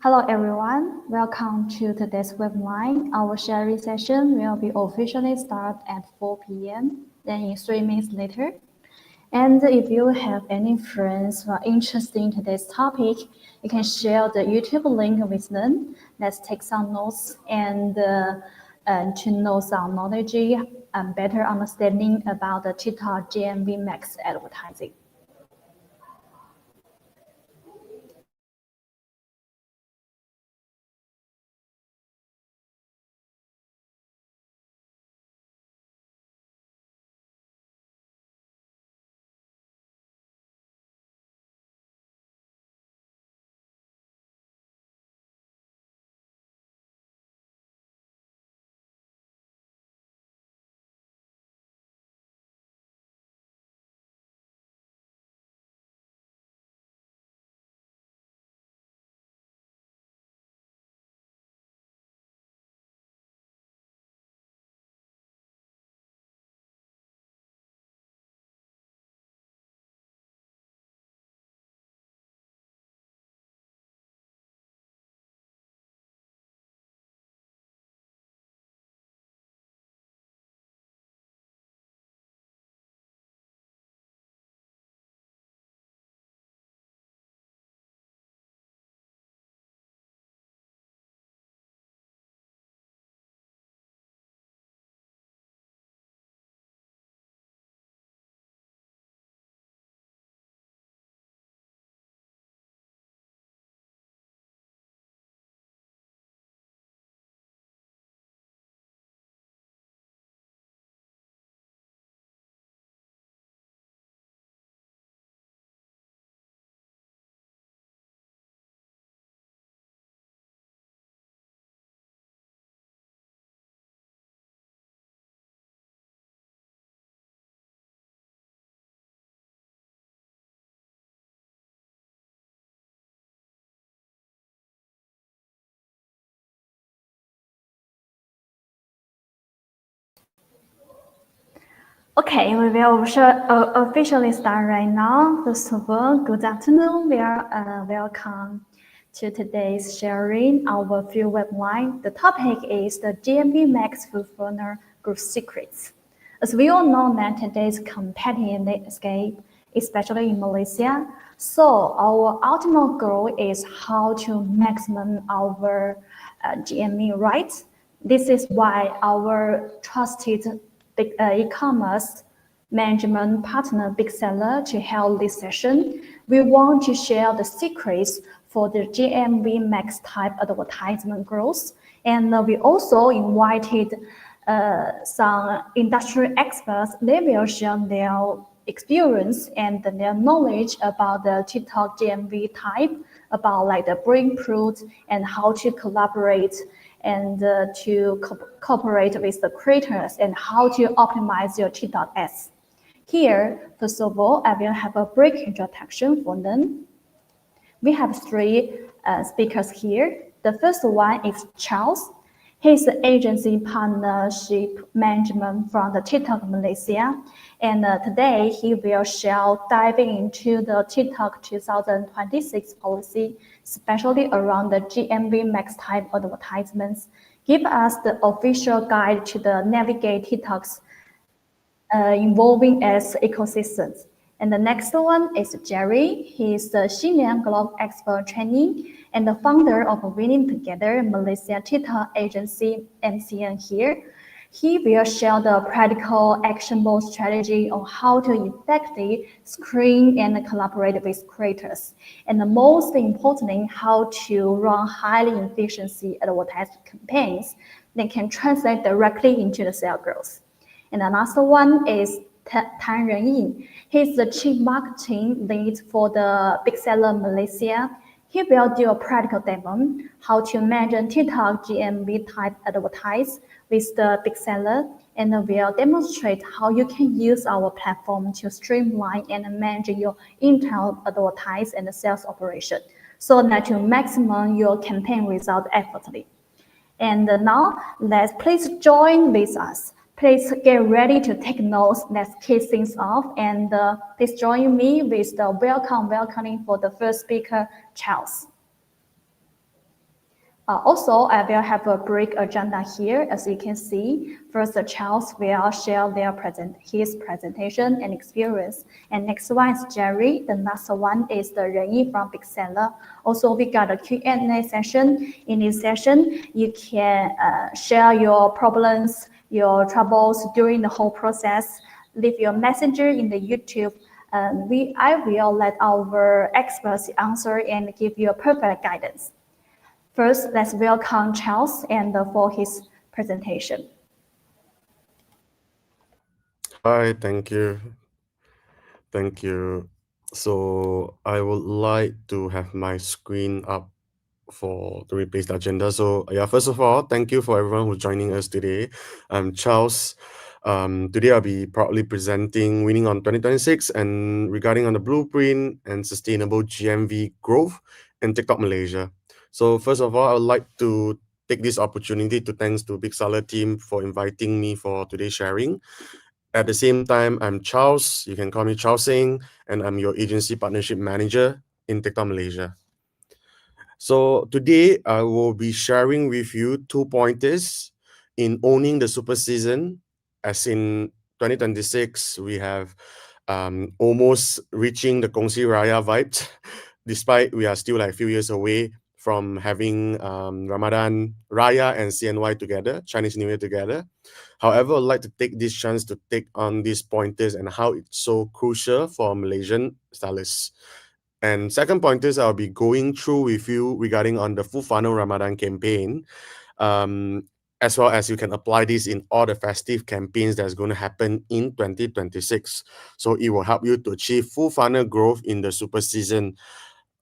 Hello everyone, welcome to today's webinar. Our sharing session will be officially start at 4 p.m. then in 3 minutes later. And if you have any friends who are interested in today's topic, you can share the YouTube link with them. Let's take some notes and to know some knowledge and better understanding about the TikTok GMV MAX advertising. Okay, we will officially start right now. First of all, good afternoon. We are welcome to today's sharing our field webline. The topic is the GMV MAX fulfillment group secrets. As we all know that today's competitive landscape, especially in Malaysia, so our ultimate goal is how to maximum our GMV, right? This is why our trusted e-commerce management partner Big Seller to help this session. We want to share the secrets for the GMV MAX type advertisement growth. And we also invited some industry experts. They will share their experience and their knowledge about the TikTok GMV type, about like the breakthrough and how to collaborate and to cooperate with the creators and how to optimize your TikTok ads. Here, first of all, I will have a brief introduction for them. We have three speakers here. The first one is Charles. He's the agency partnership management from the TikTok Malaysia. And today he will share diving into the TikTok 2026 policy, especially around the GMV MAX type advertisements. Give us the official guide to the navigate TikTok's involving as ecosystems. And the next one is Jerry. He's the senior global expert training and the founder of Winning Together Malaysia TikTok agency, MCN here. He will share the practical actionable strategy on how to effectively screen and collaborate with creators. And the most importantly, how to run highly efficiency advertising campaigns that can translate directly into the sales growth. And the last one is Tan Renyin. He's the chief marketing lead for the Big Seller Malaysia. He will do a practical demo how to manage TikTok GMV type advertise with the Big Seller, and will demonstrate how you can use our platform to streamline and manage your internal advertise and sales operation, so that you maximize your campaign result effortlessly. And now, let's please join with us. Please get ready to take notes. Let's kick things off. And please join me with the welcoming for the first speaker, Charles. Also, I will have a break agenda here. As you can see, first Charles will share his presentation and experience. And next one is Jerry. The last one is the Renyi from Big Seller. Also, we got a Q&A session. In this session, you can share your problems, your troubles during the whole process. Leave your messenger in the YouTube. I will let our experts answer and give you a perfect guidance. First, let's welcome Charles and for his presentation. Hi, thank you. Thank you. So I would like to have my screen up to replace the agenda. So yeah, first of all, thank you for everyone who's joining us today. I'm Charles. Today I'll be proudly presenting Winning on 2026 and regarding on the blueprint and sustainable GMV growth in TikTok Malaysia. So first of all, I would like to take this opportunity to thanks to Big Salah team for inviting me for today's sharing. At the same time, I'm Charles. You can call me Charles Singh, and I'm your agency partnership manager in TikTok Malaysia. So today I will be sharing with you 2 pointers in owning the super season. As in 2026, we have almost reaching the Kongsi Raya vibes, despite we are still like a few years away from having Ramadan Raya and CNY together, Chinese New Year together. However, I'd like to take this chance to take on these pointers and how it's so crucial for Malaysian stylists. And second pointers I'll be going through with you regarding on the full funnel Ramadan campaign, as well as you can apply this in all the festive campaigns that's going to happen in 2026. So it will help you to achieve full funnel growth in the super season.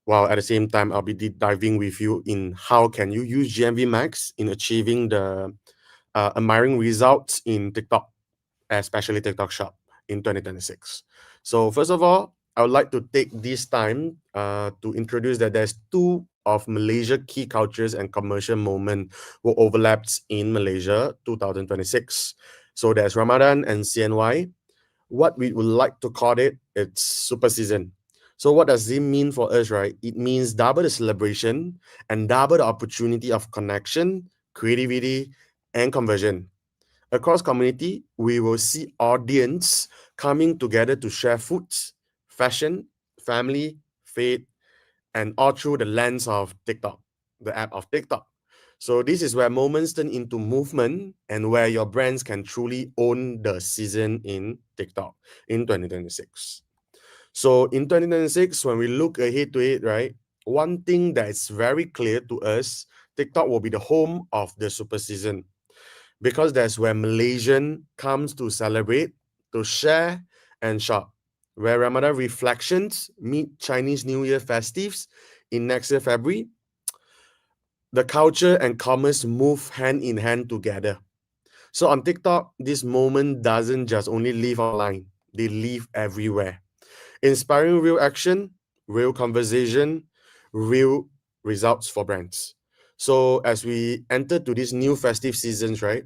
While at the same time, I'll be deep diving with you in how can you use GMV Max in achieving the admiring results in TikTok, especially TikTok Shop in 2026. So first of all, I would like to take this time to introduce that there's two of Malaysia key cultures and commercial moment were overlapped in Malaysia 2026. So there's Ramadan and CNY. What we would like to call it's super season. So what does it mean for us, right? It means double the celebration and double the opportunity of connection, creativity, and conversion. Across community, we will see audience coming together to share foods, fashion, family, faith, and all through the lens of TikTok, the app of TikTok. So this is where moments turn into movement and where your brands can truly own the season in TikTok in 2026. So in 2026, when we look ahead to it, right, one thing that is very clear to us, TikTok will be the home of the super season because that's where Malaysian comes to celebrate, to share and shop. Where Ramadan reflections meet Chinese New Year festives in next year February, the culture and commerce move hand in hand together. So on TikTok, this moment doesn't just only live online, they live everywhere. Inspiring real action, real conversation, real results for brands. So as we enter to these new festive seasons, right?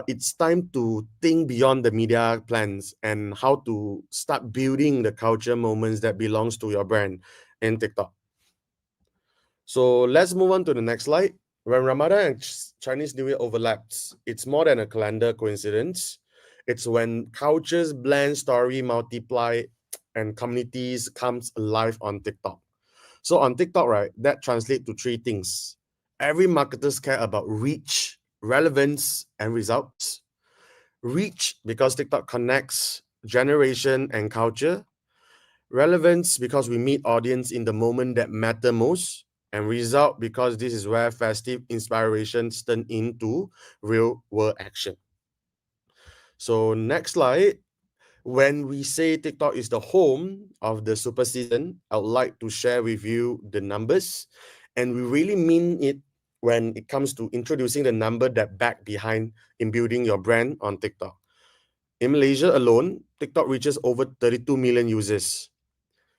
It's time to think beyond the media plans and how to start building the culture moments that belongs to your brand in TikTok. So let's move on to the next slide. When Ramadan and Chinese New Year overlaps, it's more than a calendar coincidence. It's when cultures blend, story multiply, and communities comes alive on TikTok. So on TikTok, right, that translates to three things. Every marketers care about reach, relevance, and results. Reach because TikTok connects generation and culture. Relevance because we meet audience in the moment that matter most. And result because this is where festive inspirations turn into real world action. So next slide. When we say TikTok is the home of the super season, I would like to share with you the numbers. And we really mean it when it comes to introducing the number that back behind in building your brand on TikTok. In Malaysia alone, TikTok reaches over 32 million users.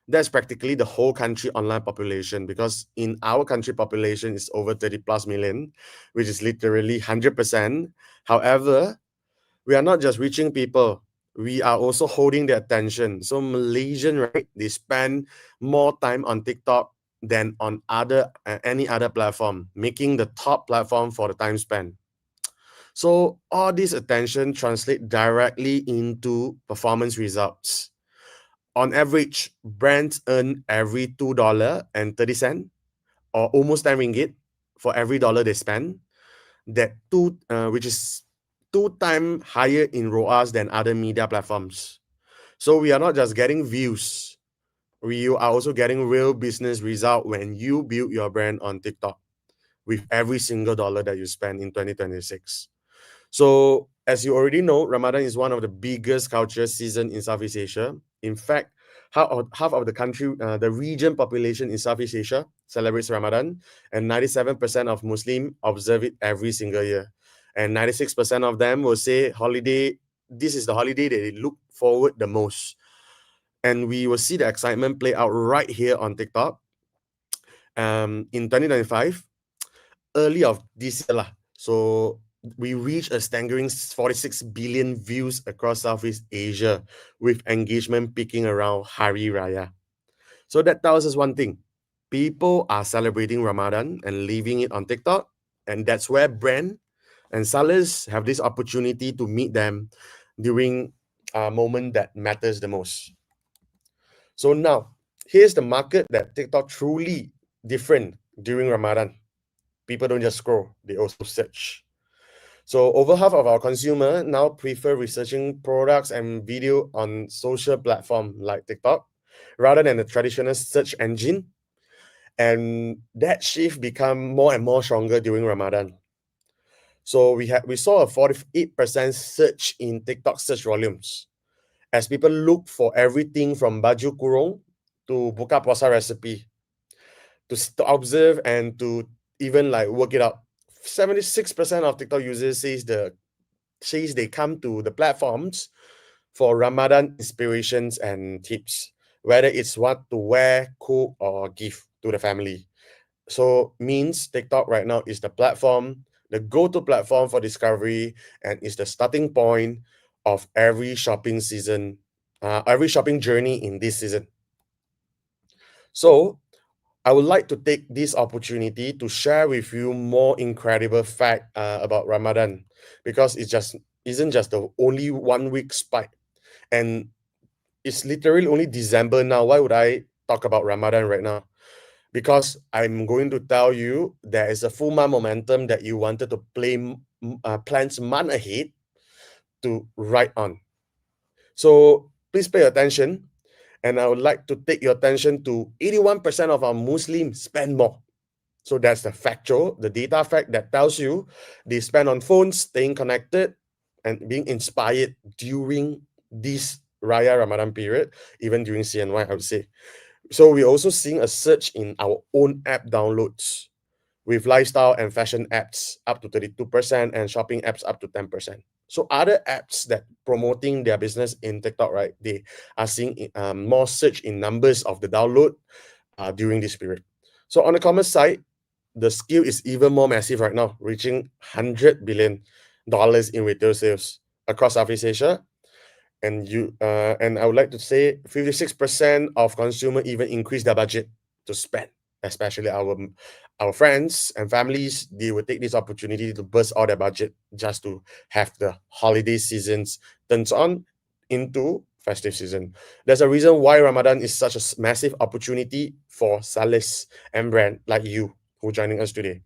That's practically the whole country online population because in our country population is over 30 plus million, which is literally 100%. However, we are not just reaching people, we are also holding their attention. So Malaysian, right, they spend more time on TikTok than on any other platform, making the top platform for the time spent. So all this attention translate directly into performance results. On average, brands earn every $2.30 or almost 10 ringgit for every dollar they spend. Which is 2 times higher in ROAS than other media platforms. So we are not just getting views, we are also getting real business result when you build your brand on TikTok with every single dollar that you spend in 2026. So, as you already know, Ramadan is one of the biggest cultural season in Southeast Asia. In fact, half of the country, the region population in Southeast Asia celebrates Ramadan, and 97% of Muslim observe it every single year. And 96% of them will say this is the holiday that they look forward the most. And we will see the excitement play out right here on TikTok. In 2025, early of this year lah. So we reached a staggering 46 billion views across Southeast Asia, with engagement peaking around Hari Raya. So that tells us one thing: people are celebrating Ramadan and leaving it on TikTok, and that's where brand and sellers have this opportunity to meet them during a moment that matters the most. So now, here's the market that TikTok truly different during Ramadan. People don't just scroll, they also search. So over half of our consumer now prefer researching products and video on social platform like TikTok rather than the traditional search engine. And that shift become more and more stronger during Ramadan. So we saw a 48% surge in TikTok search volumes as people look for everything from baju kurung to buka puasa recipe to observe and to even like work it out. 76% of TikTok users says they come to the platforms for Ramadan inspirations and tips, whether it's what to wear, cook, or give to the family. So means TikTok right now is the platform, the go-to platform for discovery, and is the starting point of every shopping season, every shopping journey in this season. So I would like to take this opportunity to share with you more incredible fact about Ramadan, because it just isn't just the only 1 week spike, and it's literally only December now. Why would I talk about Ramadan right now? Because I'm going to tell you there is a full month momentum that you wanted to plans month ahead to write on. So please pay attention, and I would like to take your attention to 81% of our Muslims spend more. So that's the factual, the data fact that tells you they spend on phones, staying connected, and being inspired during this Raya Ramadan period, even during CNY, I would say. So we're also seeing a surge in our own app downloads, with lifestyle and fashion apps up to 32% and shopping apps up to 10%. So other apps that promoting their business in TikTok, right, they are seeing more surge in numbers of the download during this period. So on the commerce side, the scale is even more massive right now, reaching $100 billion in retail sales across Southeast Asia. And I would like to say 56% of consumer even increase their budget to spend, especially our friends and families. They will take this opportunity to burst all their budget just to have the holiday seasons turns on into festive season. There's a reason why Ramadan is such a massive opportunity for sellers and brand like you who are joining us today.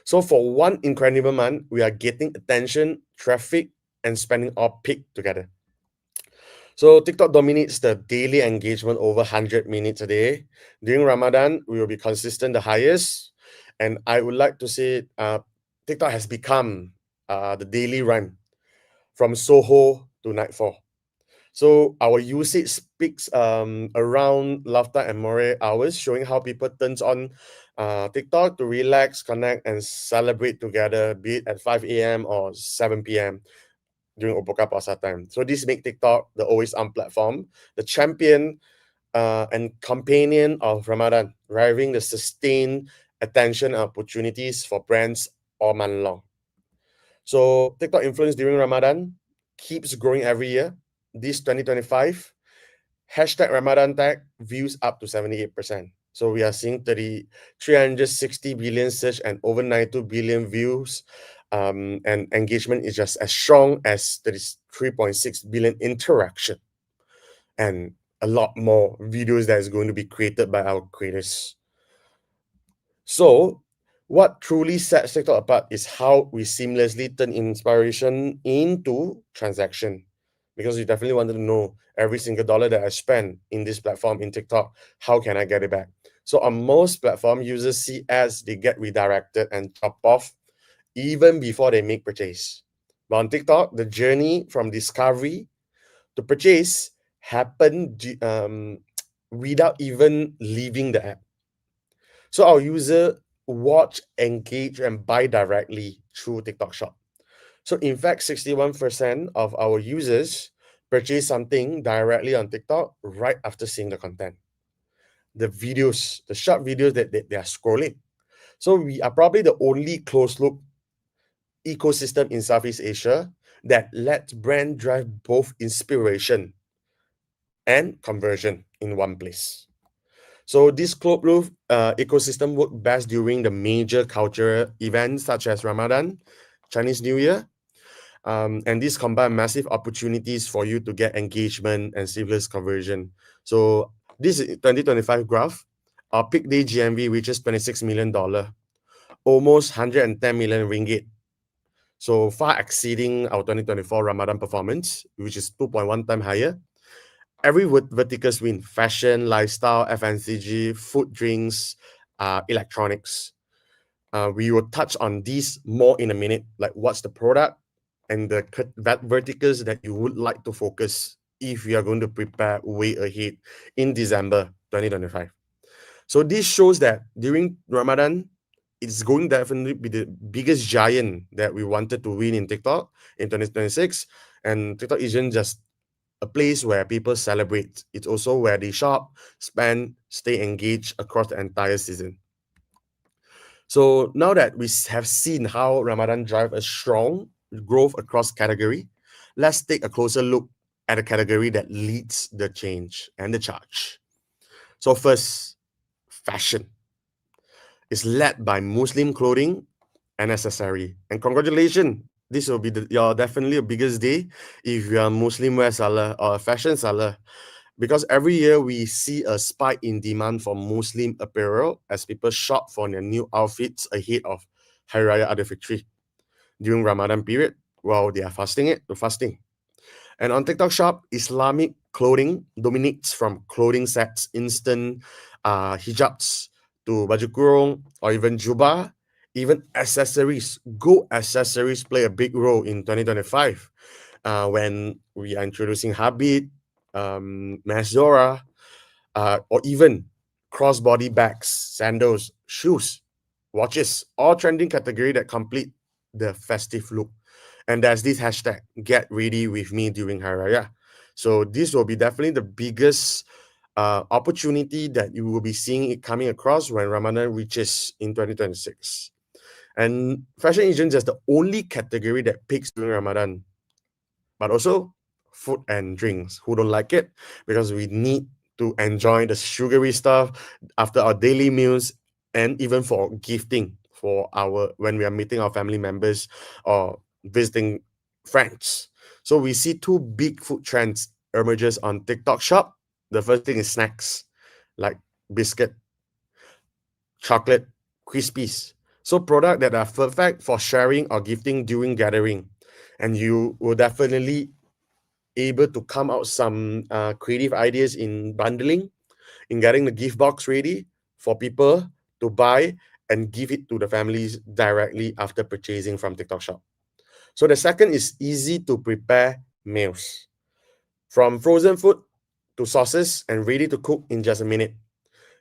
So for one incredible month, we are getting attention, traffic, and spending all peak together. So TikTok dominates the daily engagement over 100 minutes a day. During Ramadan, we will be consistent the highest. And I would like to say TikTok has become the daily run from Soho to nightfall. So our usage peaks around laughter and more hours, showing how people turns on TikTok to relax, connect, and celebrate together, be it at 5 a.m. or 7 p.m. during Opoka Puasa time. So this make TikTok the always on platform, the champion and companion of Ramadan, driving the sustained attention and opportunities for brands all month long. So TikTok influence during Ramadan keeps growing every year. This 2025, hashtag Ramadan tag views up to 78%. So we are seeing 360 billion search and over 92 billion views. And engagement is just as strong as 33.6 billion interaction, and a lot more videos that is going to be created by our creators. So what truly sets TikTok apart is how we seamlessly turn inspiration into transaction. Because you definitely wanted to know every single dollar that I spend in this platform in TikTok, how can I get it back? So on most platform, users see ads, they get redirected and chop off even before they make purchase. But on TikTok, the journey from discovery to purchase happen without even leaving the app. So our user watch, engage, and buy directly through TikTok Shop. So in fact, 61% of our users purchase something directly on TikTok right after seeing the content. The videos, the short videos that they are scrolling. So we are probably the only closed loop ecosystem in Southeast Asia that lets brand drive both inspiration and conversion in one place. So this closed loop ecosystem works best during the major cultural events such as Ramadan, Chinese New Year, and these combine massive opportunities for you to get engagement and seamless conversion. So this is 2025 graph. Our peak day GMV reaches $26 million, almost 110 million ringgit. So far exceeding our 2024 Ramadan performance, which is 2.1 times higher. Every verticals win: fashion, lifestyle, FMCG, food, drinks, electronics. We will touch on these more in a minute, like what's the product and the verticals that you would like to focus if you are going to prepare way ahead in December 2025. So this shows that during Ramadan, it's going to definitely be the biggest giant that we wanted to win in TikTok in 2026. And TikTok isn't just a place where people celebrate. It's also where they shop, spend, stay engaged across the entire season. So now that we have seen how Ramadan drive a strong growth across category, let's take a closer look at a category that leads the change and the charge. So first, fashion is led by Muslim clothing and accessory. And congratulations, this will be your definitely a biggest day if you are a Muslim wear seller or a fashion seller, because every year we see a spike in demand for Muslim apparel as people shop for their new outfits ahead of Hari Raya Idul Fitri during Ramadan period while they are fasting. And on TikTok Shop, Islamic clothing dominates from clothing sets, instant hijabs to baju kurung or even jubah, even accessories. Gold accessories play a big role in 2025 when we are introducing Habit, Mazora, or even crossbody bags, sandals, shoes, watches, all trending category that complete the festive look. And there's this hashtag, get ready with me during Hari Raya. So this will be definitely the biggest opportunity that you will be seeing it coming across when Ramadan reaches in 2026. And fashion isn't just the only category that peaks during Ramadan, but also food and drinks. Who don't like it? Because we need to enjoy the sugary stuff after our daily meals, and even for gifting for our when we are meeting our family members or visiting friends. So we see two big food trends emerges on TikTok Shop. The first thing is snacks, like biscuit, chocolate, crispies. So product that are perfect for sharing or gifting during gathering. And you will definitely able to come out some creative ideas in bundling, in getting the gift box ready for people to buy and give it to the families directly after purchasing from TikTok Shop. So the second is easy to prepare meals, from frozen food to sauces and ready to cook in just a minute,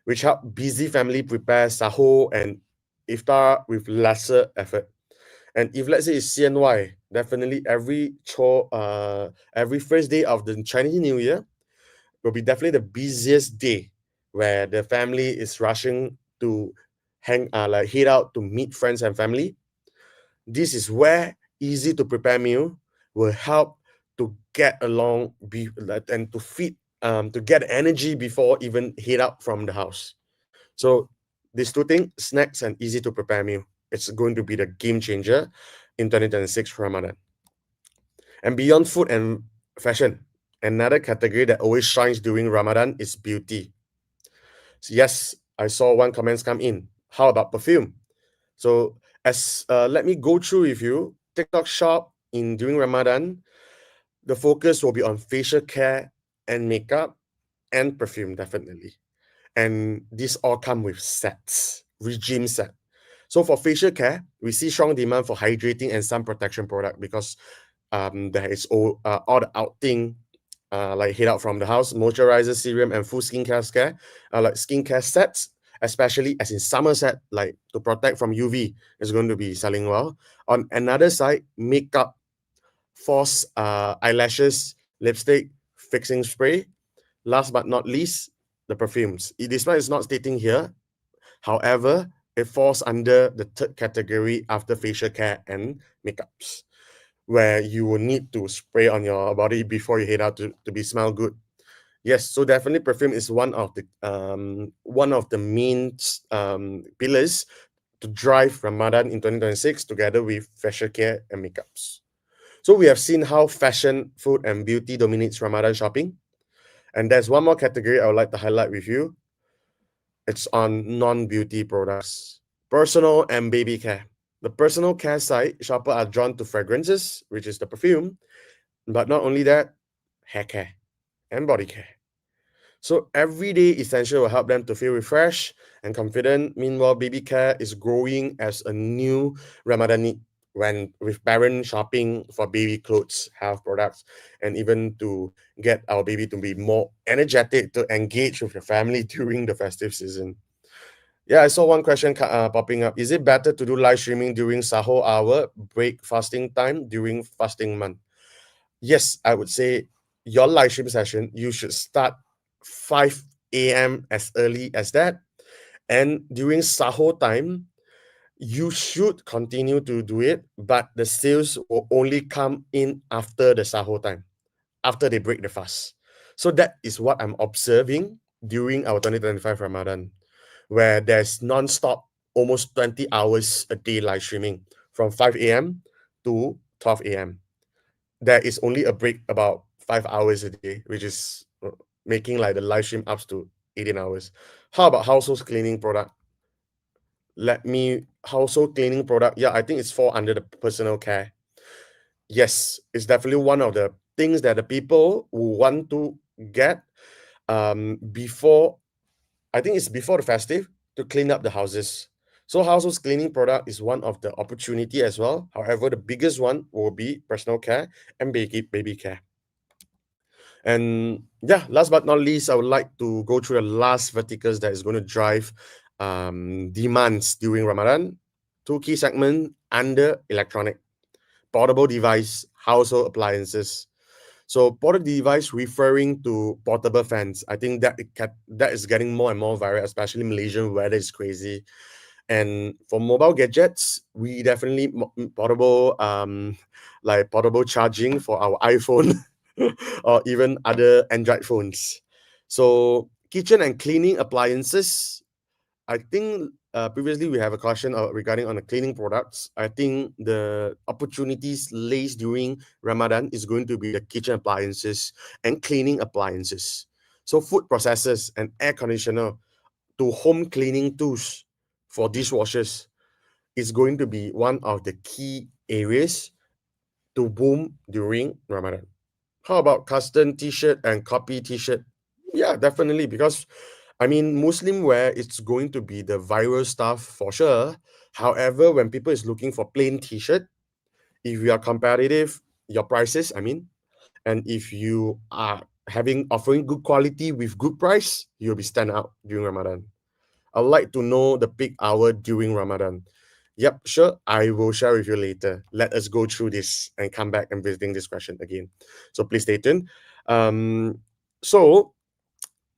which help busy family prepare sahur and iftar with lesser effort. And if let's say it's CNY, definitely every first day of the Chinese New Year will be definitely the busiest day where the family is rushing to head out to meet friends and family. This is where easy to prepare meal will help to get along and to feed to get energy before even head out from the house. So these two things, snacks and easy to prepare meal, it's going to be the game changer in 2026 Ramadan. And beyond food and fashion, another category that always shines during Ramadan is beauty. So yes, I saw one comments come in. How about perfume? So as let me go through with you. TikTok shop in during Ramadan, the focus will be on facial care and makeup and perfume definitely. And these all come with sets, regime set. So for facial care, we see strong demand for hydrating and sun protection product because there is all the outing, like head out from the house, moisturizer, serum, and full like skincare sets, especially as in summer set, like to protect from UV, is going to be selling well. On another side, makeup, false eyelashes, lipstick, fixing spray. Last but not least, the perfumes. Despite it's not stating here, however, it falls under the third category after facial care and makeups, where you will need to spray on your body before you head out to be smell good. Yes, so definitely perfume is one of the main pillars to drive Ramadan in 2026 together with facial care and makeups. So we have seen how fashion, food, and beauty dominates Ramadan shopping. And there's one more category I would like to highlight with you. It's on non-beauty products, personal and baby care. The personal care side, shoppers are drawn to fragrances, which is the perfume, but not only that, hair care and body care. So everyday essential will help them to feel refreshed and confident. Meanwhile, baby care is growing as a new Ramadan need when with parent shopping for baby clothes, health products, and even to get our baby to be more energetic to engage with your family during the festive season. Yeah, I saw one question popping up. Is it better to do live streaming during Sahur hour, break fasting time during fasting month? Yes, I would say your live stream session, you should start 5 a.m. as early as that. And during Sahur time, you should continue to do it, but the sales will only come in after the Sahur time, after they break the fast. So that is what I'm observing during our 2025 Ramadan, where there's non-stop almost 20 hours a day live streaming from 5 a.m. to 12 a.m. There is only a break about 5 hours a day, which is making like the live stream up to 18 hours. How about household cleaning product? Household cleaning product. Yeah, I think it's fall under the personal care. Yes, it's definitely one of the things that the people who want to get before, I think it's before the festive, to clean up the houses. So household cleaning product is one of the opportunity as well. However, the biggest one will be personal care and baby care. And yeah, last but not least, I would like to go through the last verticals that is going to drive demands during Ramadan. Two key segments under electronic, portable device, household appliances. So portable device referring to portable fans. I think that is getting more and more viral, especially Malaysian weather is crazy. And for mobile gadgets, we definitely portable like portable charging for our iPhone or even other Android phones. So kitchen and cleaning appliances, I think previously we have a question regarding on the cleaning products. I think the opportunities lays during Ramadan is going to be the kitchen appliances and cleaning appliances. So food processors and air conditioner to home cleaning tools for dishwashers is going to be one of the key areas to boom during Ramadan. How about custom t-shirt and copy t-shirt? Yeah, definitely, because I mean Muslim wear it's going to be the viral stuff for sure. However, when people is looking for plain t-shirt, if you are competitive, your prices, I mean, and if you are having offering good quality with good price, you'll be stand out during Ramadan. I'd like to know the peak hour during Ramadan. Yep, sure. I will share with you later. Let us go through this and come back and visiting this question again. So please stay tuned. So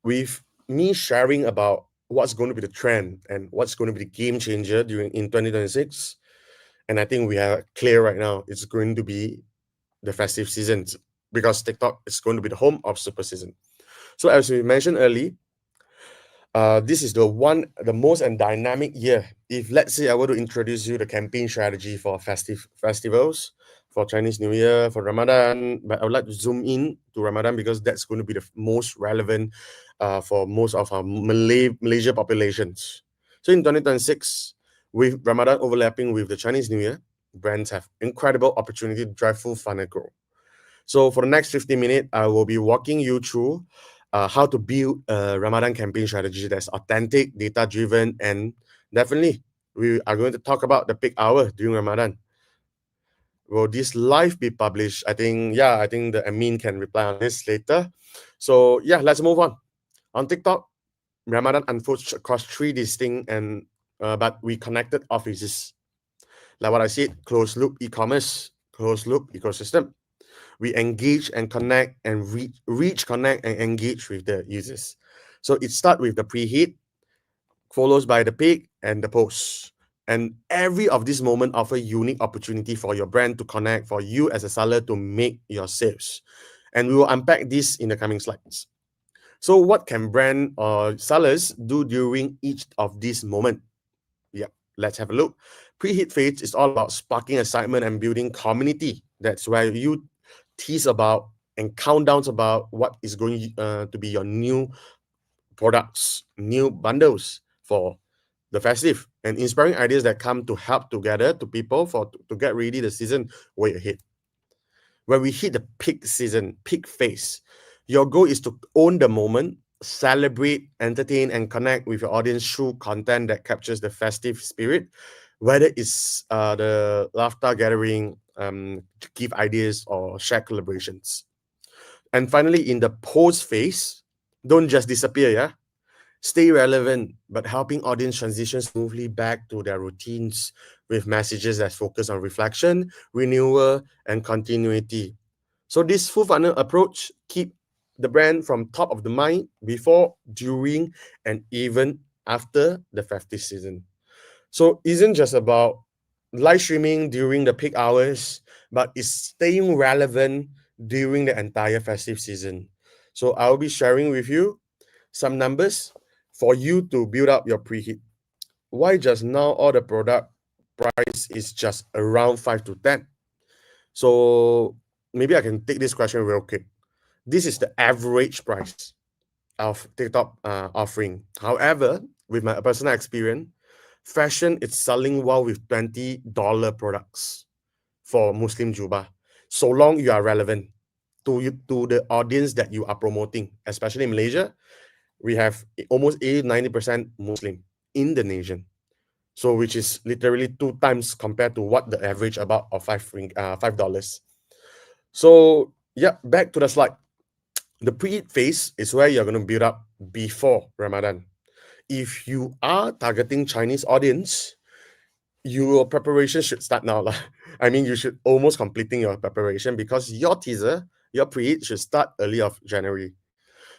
with me sharing about what's going to be the trend and what's going to be the game changer during in 2026, and I think we are clear right now. It's going to be the festive seasons because TikTok is going to be the home of super season. So as we mentioned early, This is the most and dynamic year. If let's say I were to introduce you the campaign strategy for festivals, for Chinese New Year, for Ramadan, but I would like to zoom in to Ramadan because that's going to be the most relevant for most of our Malaysia populations. So in 2026, with Ramadan overlapping with the Chinese New Year, brands have incredible opportunity to drive full funnel growth. So for the next 50 minutes, I will be walking you through how to build a Ramadan campaign strategy that's authentic, data-driven, and definitely we are going to talk about the peak hour during Ramadan. Will this live be published? I think the admin can reply on this later. So yeah, let's move on. On TikTok, Ramadan unfolds across three distinct and but we connected offices. Like what I said, closed loop e-commerce, closed loop ecosystem. We engage and connect and reach, connect and engage with the users. So it starts with the preheat, follows by the peak and the post. And every of these moments offer unique opportunity for your brand to connect, for you as a seller to make your sales. And we will unpack this in the coming slides. So what can brand or sellers do during each of these moments? Yeah, let's have a look. Preheat phase is all about sparking excitement and building community. That's where you tease about and countdowns about what is going to be your new products, new bundles for the festive, and inspiring ideas that come to help together to people to get ready the season way ahead. When we hit the peak season, peak phase, your goal is to own the moment, celebrate, entertain, and connect with your audience through content that captures the festive spirit, whether it's the laughter gathering, give ideas, or share collaborations. And finally, in the post phase, don't just disappear, yeah? Stay relevant, but helping audience transition smoothly back to their routines with messages that focus on reflection, renewal, and continuity. So this full funnel approach keep the brand from top of the mind before, during, and even after the festive season. So isn't just about live streaming during the peak hours, but it's staying relevant during the entire festive season. So I'll be sharing with you some numbers for you to build up your preheat. Why just now all the product price is just around 5 to 10? So maybe I can take this question real quick. This is the average price of TikTok offering. However, with my personal experience, fashion is selling well with $20 products for Muslim Juba, so long you are relevant to the audience that you are promoting, especially in Malaysia. We have almost 80-90% Muslim Indonesian. So which is literally 2 times compared to what the average about of $5. So yeah, back to the slide. The pre-eat phase is where you're going to build up before Ramadan. If you are targeting Chinese audience, your preparation should start now. I mean, you should almost completing your preparation because your teaser, your pre-eat should start early of January.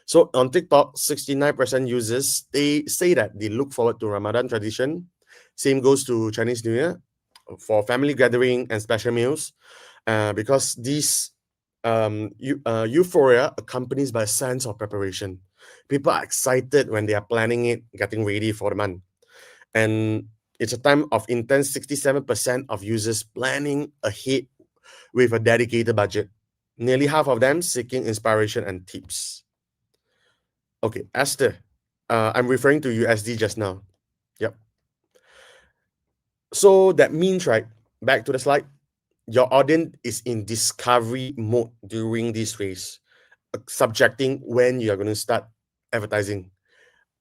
So on TikTok, 69% users they say that they look forward to Ramadan tradition. Same goes to Chinese New Year for family gathering and special meals, because this euphoria accompanies by a sense of preparation. People are excited when they are planning it, getting ready for the month, and it's a time of intense. 67% of users planning ahead with a dedicated budget. Nearly half of them seeking inspiration and tips. Okay, Esther, I'm referring to USD just now. Yep. So that means, right, back to the slide, your audience is in discovery mode during this phase, subjecting when you're going to start advertising,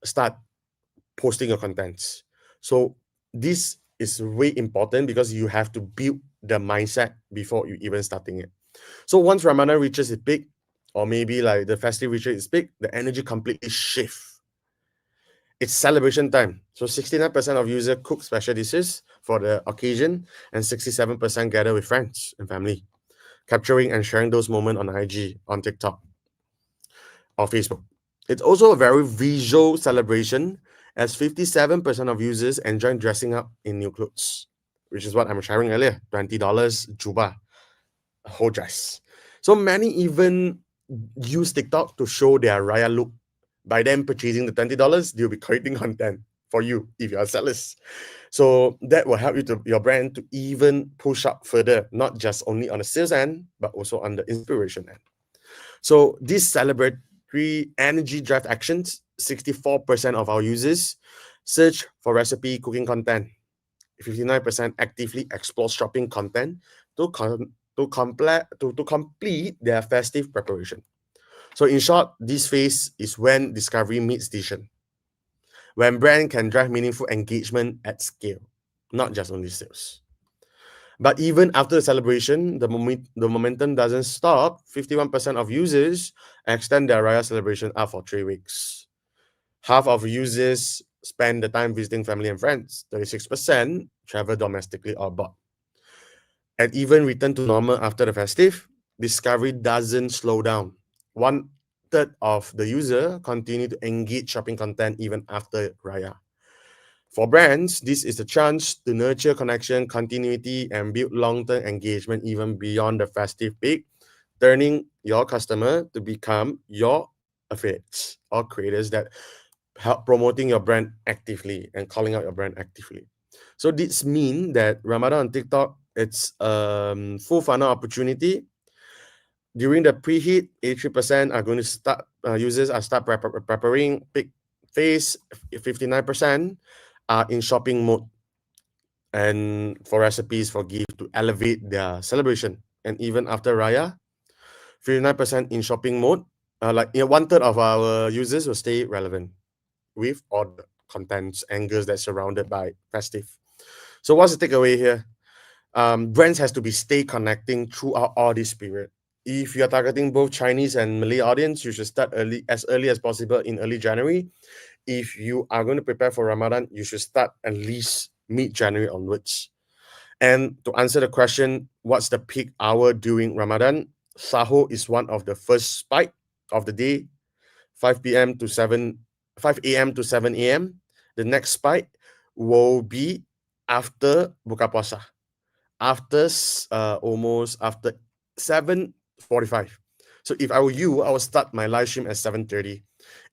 start posting your contents. So this is way important because you have to build the mindset before you even starting it. So once Ramadan reaches its peak, or maybe like the festive reaches its peak, the energy completely shifts. It's celebration time. So 69% of users cook special dishes for the occasion, and 67% gather with friends and family, capturing and sharing those moments on IG, on TikTok, or Facebook. It's also a very visual celebration, as 57% of users enjoy dressing up in new clothes, which is what I'm sharing earlier, $20 juba, a whole dress. So many even use TikTok to show their Raya look, By them purchasing the $20, they'll be creating content for you if you are sellers. So that will help your brand to even push up further, not just only on the sales end, but also on the inspiration end. So these celebratory energy drive actions, 64% of our users search for recipe cooking content. 59% actively explore shopping content to complete their festive preparation. So in short, this phase is when discovery meets decision, when brand can drive meaningful engagement at scale, not just only sales. But even after the celebration, the momentum doesn't stop. 51% of users extend their Raya celebration up for 3 weeks. Half of users spend the time visiting family and friends. 36% travel domestically or abroad. And even return to normal after the festive, discovery doesn't slow down. One third of the user continue to engage shopping content even after Raya. For brands, this is a chance to nurture connection, continuity, and build long-term engagement even beyond the festive peak, turning your customer to become your affiliates or creators that help promoting your brand actively and calling out your brand actively. So this means that Ramadan on TikTok, it's full funnel opportunity. During the preheat, 83% are going to start, users are start preparing peak phase, 59% are in shopping mode and for recipes for gift to elevate their celebration. And even after Raya, 59% in shopping mode, one third of our users will stay relevant with all the contents, angles that surrounded by festive. So what's the takeaway here? Brands has to be stay connecting throughout all this period. If you're targeting both Chinese and Malay audience, you should start early as possible in early January. If you are going to prepare for Ramadan, you should start at least mid-January onwards. And to answer the question, what's the peak hour during Ramadan? Sahur is one of the first spike of the day, 5 p.m. to 5 a.m. to 7 a.m. The next spike will be after Buka Puasa, almost after 7:45. So if I were you, I would start my live stream at 7:30.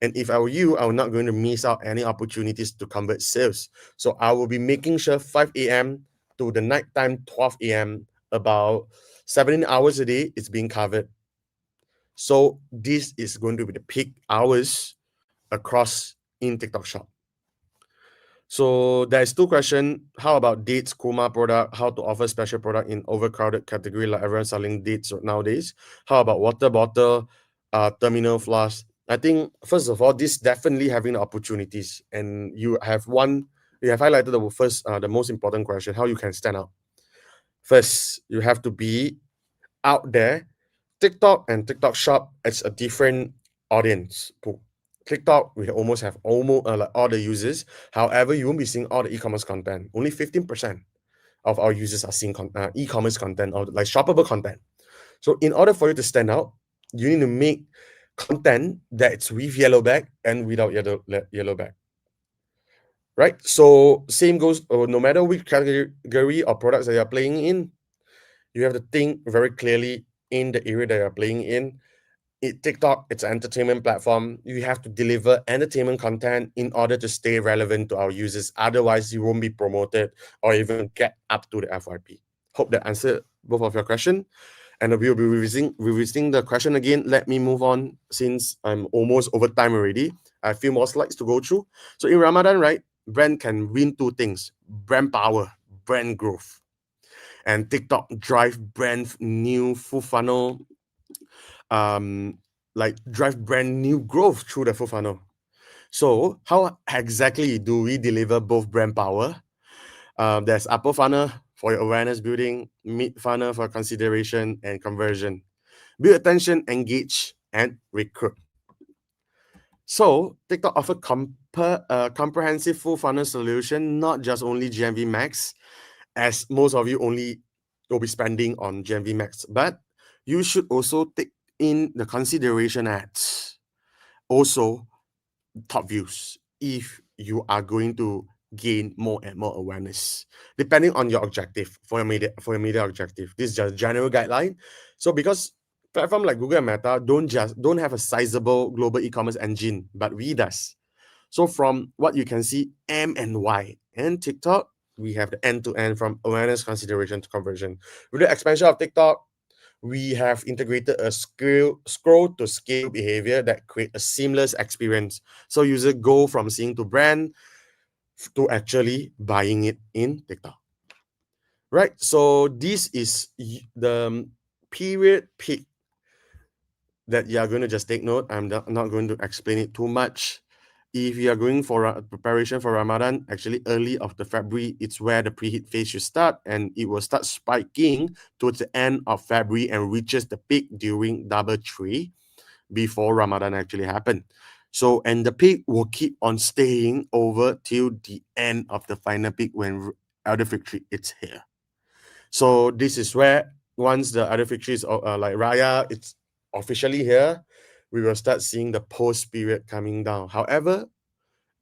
And if I were you, I will not going to miss out any opportunities to convert sales. So I will be making sure 5 a.m. to the nighttime 12 a.m. about 17 hours a day is being covered. So this is going to be the peak hours across in TikTok Shop. So there's two questions. How about dates, Kuma product? How to offer special product in overcrowded category like everyone selling dates nowadays? How about water bottle, terminal flask? I think first of all, this definitely having opportunities, and you have highlighted the most important question: how you can stand out. First, you have to be out there. TikTok and TikTok Shop, it's a different audience pool. TikTok, we almost have like all the users. However, you won't be seeing all the e-commerce content. Only 15% of our users are seeing e-commerce content or like shoppable content. So in order for you to stand out, you need to make content that's with yellow bag and without yellow bag. Right? So same goes, no matter which category or products that you're playing in, you have to think very clearly in the area that you're playing in. TikTok, it's an entertainment platform. You have to deliver entertainment content in order to stay relevant to our users. Otherwise, you won't be promoted or even get up to the FYP. Hope that answered both of your question. And we'll be revisiting the question again. Let me move on since I'm almost over time already. I have a few more slides to go through. So in Ramadan, right, brand can win two things: brand power, brand growth. And TikTok drive brand new full funnel drive brand new growth through the full funnel. So how exactly do we deliver both brand power? There's upper funnel for your awareness building, mid funnel for consideration and conversion. Build attention, engage, and recruit. So TikTok offer comprehensive full funnel solution, not just only GMV Max, as most of you only will be spending on GMV Max, but you should also take in the consideration ads, also top views, if you are going to gain more and more awareness, depending on your objective for your media objective. This is just general guideline. So because Platform like Google and Meta don't have a sizable global e-commerce engine, but we does. So from what you can see, M and Y and TikTok, we have the end-to-end from awareness, consideration to conversion. With the expansion of TikTok, we have integrated a scroll to scale behavior that create a seamless experience. So user go from seeing to brand to actually buying it in TikTok. Right. So this is the period peak that you are going to just take note. I'm not going to explain it too much. If you are going for a preparation for Ramadan, actually early of the February, it's where the preheat phase should start, and it will start spiking towards the end of February and reaches the peak during double tree before Ramadan actually happened. So, and the peak will keep on staying over till the end of the final peak when Elder Victory is here. So this is where once the other victories like Raya, it's officially here, we will start seeing the post period coming down. However,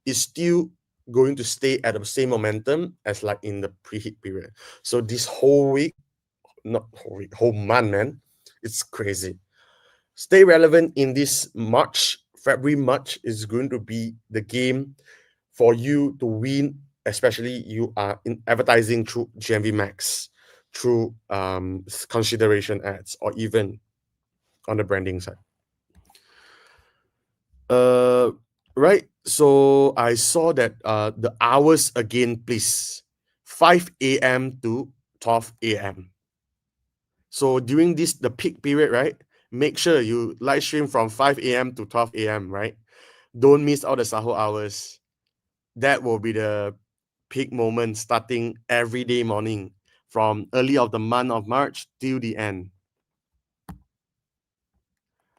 it's still going to stay at the same momentum as like in the preheat period. So this whole week, not whole week, whole month, man, it's crazy. Stay relevant in this March, February, March is going to be the game for you to win, especially you are in advertising through GMV Max, through consideration ads, or even on the branding side. Right. So I saw that the hours again, please. 5 a.m. to 12 a.m. So during this the peak period, right? Make sure you live stream from 5 a.m. to 12 a.m. Right? Don't miss all the Sahur hours. That will be the peak moment starting every day morning from early of the month of March till the end.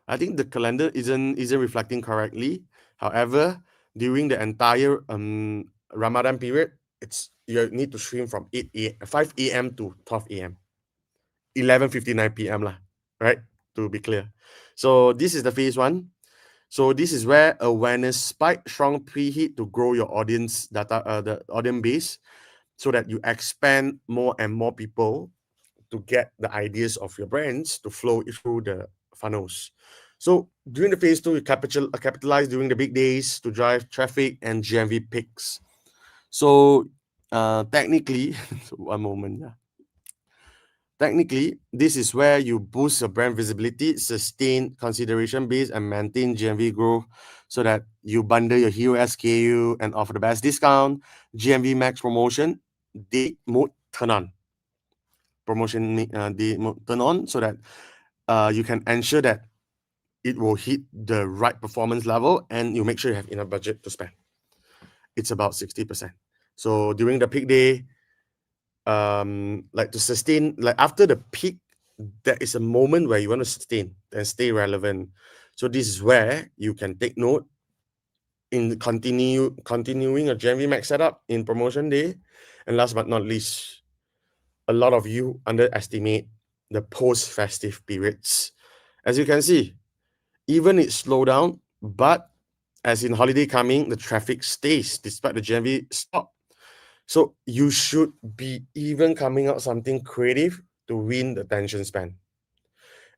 I think the calendar isn't reflecting correctly. However, during the entire Ramadan period, it's you need to stream from 5 a.m. to 12 a.m. 11:59 p.m. lah, right? To be clear. So this is the phase one. So this is where awareness spike, strong preheat to grow your audience data, the audience base, so that you expand more and more people to get the ideas of your brands to flow through the funnels. So during the phase two, you capitalize during the big days to drive traffic and GMV peaks. So technically, one moment, yeah. Technically, this is where you boost your brand visibility, sustain consideration base, and maintain GMV growth so that you bundle your hero SKU and offer the best discount. GMV Max promotion, they mode turn on. Promotion they turn on so that you can ensure that it will hit the right performance level and you make sure you have enough budget to spend. It's about 60%. So during the peak day, like to sustain, like after the peak, there is a moment where you want to sustain and stay relevant. So this is where you can take note in continuing a GMV Max setup in promotion day. And last but not least, a lot of you underestimate the post-festive periods. As you can see, even it slow down, but as in holiday coming, the traffic stays despite the GMV stop. So you should be even coming out something creative to win the attention span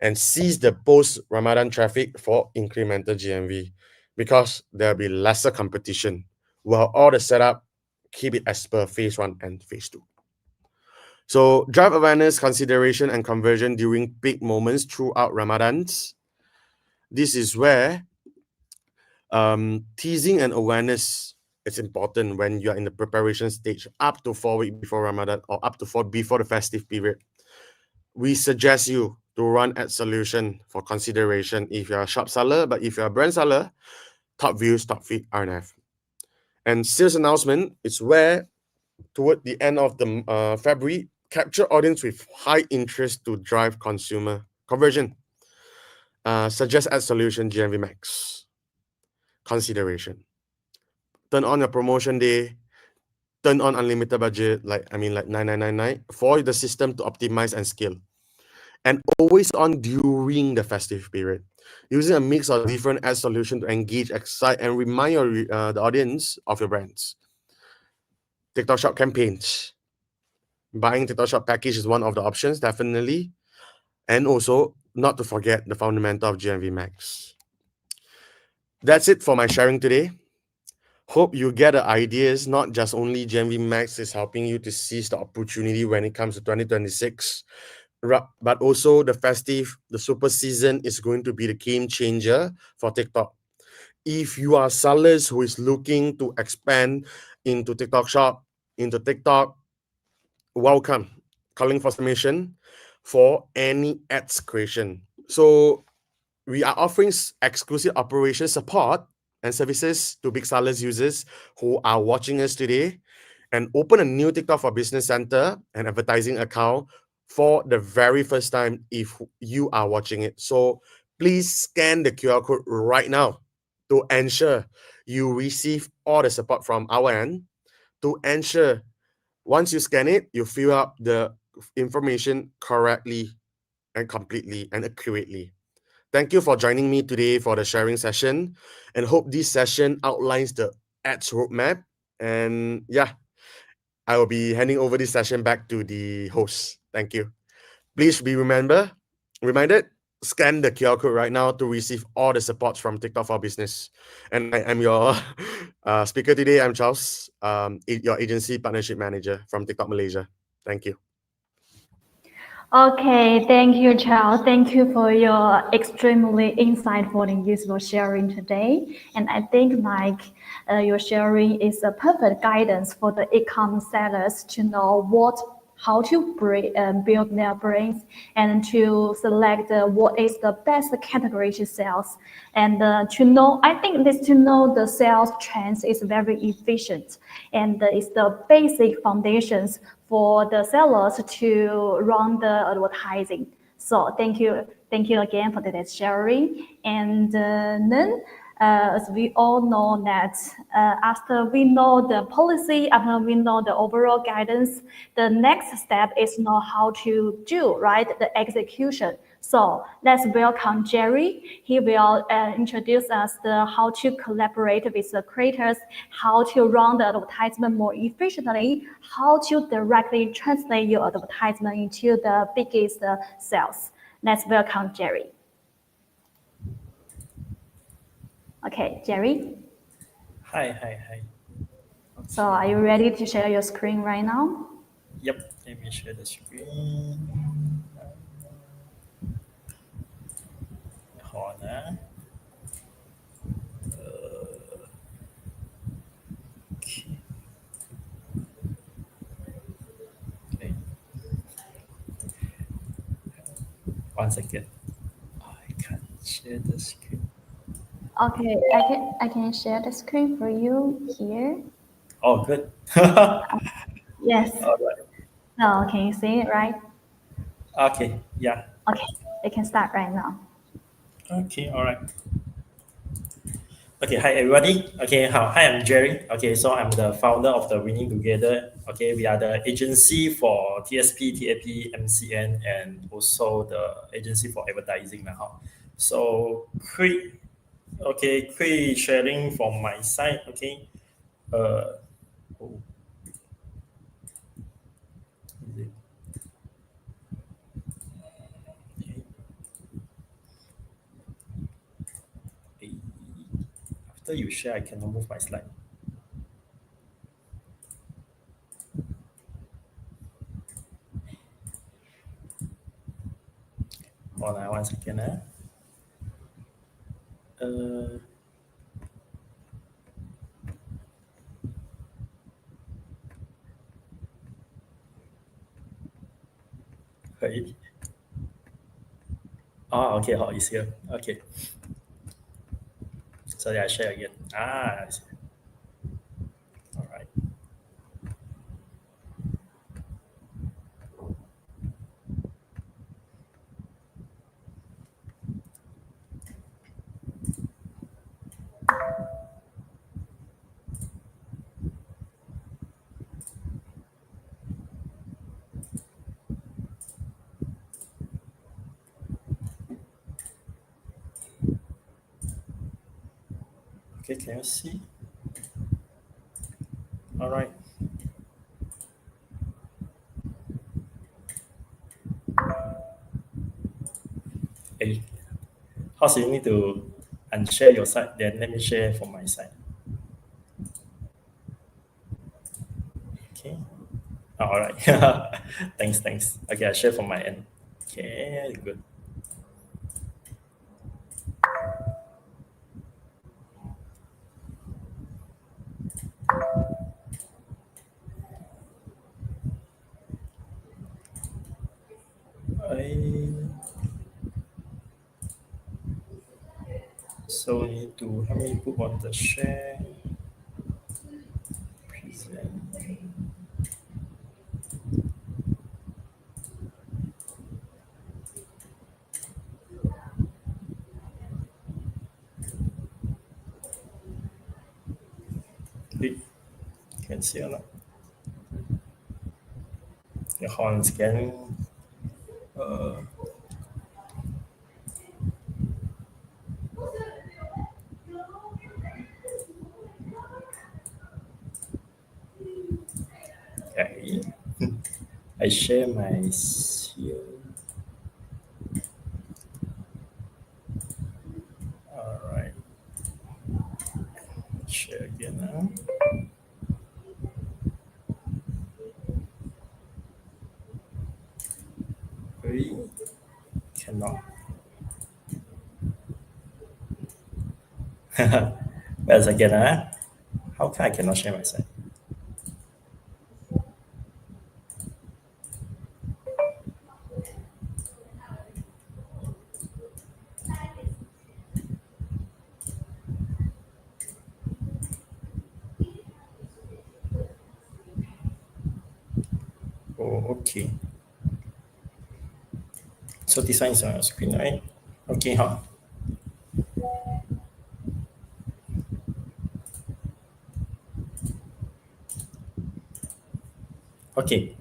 and seize the post-Ramadan traffic for incremental GMV because there'll be lesser competition while all the setup keep it as per phase one and phase two. So drive awareness, consideration, and conversion during peak moments throughout Ramadans. This is where teasing and awareness is important when you are in the preparation stage up to 4 weeks before Ramadan or up to 4 before the festive period. We suggest you to run ad solution for consideration if you're a shop seller, but if you're a brand seller, top views, top feed, RNF. And sales announcement is where toward the end of the February, capture audience with high interest to drive consumer conversion. Suggest ad solution GMV Max. Consideration. Turn on your promotion day. Turn on unlimited budget, like 9999 for the system to optimize and scale. And always on during the festive period. Using a mix of different ad solutions to engage, excite, and remind the audience of your brands. TikTok Shop campaigns. Buying TikTok Shop package is one of the options, definitely. And also not to forget the fundamental of GMV Max. That's it for my sharing today. Hope you get the ideas, not just only GMV Max is helping you to seize the opportunity when it comes to 2026, but also the festive, the super season is going to be the game changer for TikTok. If you are sellers who is looking to expand into TikTok shop, into TikTok, welcome. Calling for submission for any ads creation. So we are offering exclusive operation support and services to big sellers users who are watching us today and open a new TikTok for Business Center and advertising account for the very first time if you are watching it. So please scan the QR code right now to ensure you receive all the support from our end, to ensure once you scan it, you fill up the information correctly and completely and accurately. Thank you for joining me today for the sharing session, and hope this session outlines the ads roadmap. And yeah, I will be handing over this session back to the host. Thank you. Please be reminded, scan the QR code right now to receive all the supports from TikTok for Business. And I am your speaker today. I'm Charles, your agency partnership manager from TikTok Malaysia. Thank you. Okay, thank you, Charles. Thank you for your extremely insightful and useful sharing today. And I think, Mike, your sharing is a perfect guidance for the e-commerce sellers to know how to build their brains and to select what is the best category to sales. And to know, I think this to know the sales trends is very efficient and it's the basic foundations for the sellers to run the advertising. So thank you again for today's sharing. And then, as we all know that after we know the policy, after we know the overall guidance, the next step is know how to do, right, the execution. So let's welcome Jerry. He will introduce us the how to collaborate with the creators, how to run the advertisement more efficiently, how to directly translate your advertisement into the biggest sales. Let's welcome Jerry. Okay, Jerry. Hi. So are you ready to share your screen right now? Yep, let me share the screen. Hold on. Okay. Okay. 1 second. I can't share the screen. Okay, I can share the screen for you here. Oh, good. Yes. All right. No, can you see it right? Okay. Yeah. Okay, we can start right now. Okay. All right. Okay, hi everybody. Okay, hi, I'm Jerry. Okay, so I'm the founder of the Winning Together. Okay, we are the agency for TSP, TAP, MCN, and also the agency for advertising now. So, quick sharing from my side. Okay, uh, oh, is it- okay. After you share, I cannot move my slide. Hold on 1 second. Uh, Hey. Oh, okay, it's here. Okay, so I share again. I see. All right. Okay, can you see? All right. Course, you need to unshare your side. Then let me share from my side. Okay. All right. Thanks. Okay, I share from my end. Okay, good. So you need to help me put on the share. Present. You can see or not? Your horn scanning. Okay. I share my here. All right. Share again now. We cannot. Whereas again, how come I cannot share my side? Oh, okay. So this one is on your screen, right? Okay, huh? Okay.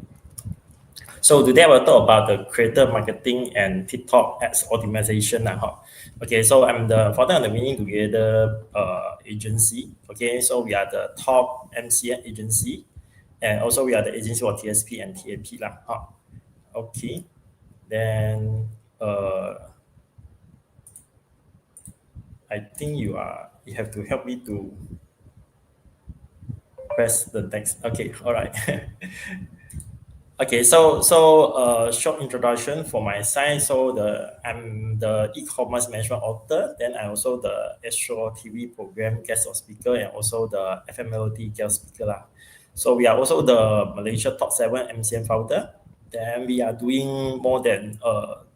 So today I will talk about the creator marketing and TikTok ads optimization. Okay, so I'm the founder of the Winning Together agency. Okay, so we are the top MCN agency, and also we are the agency for TSP and TAP lah. Okay, then I think you have to help me to press the text. Okay, all right. Okay, so short introduction for my side. So I'm the e-commerce management author. Then I also the Astro TV program guest of speaker and also the FMLD guest speaker lah. So we are also the Malaysia top 7 MCN founder. Then we are doing more than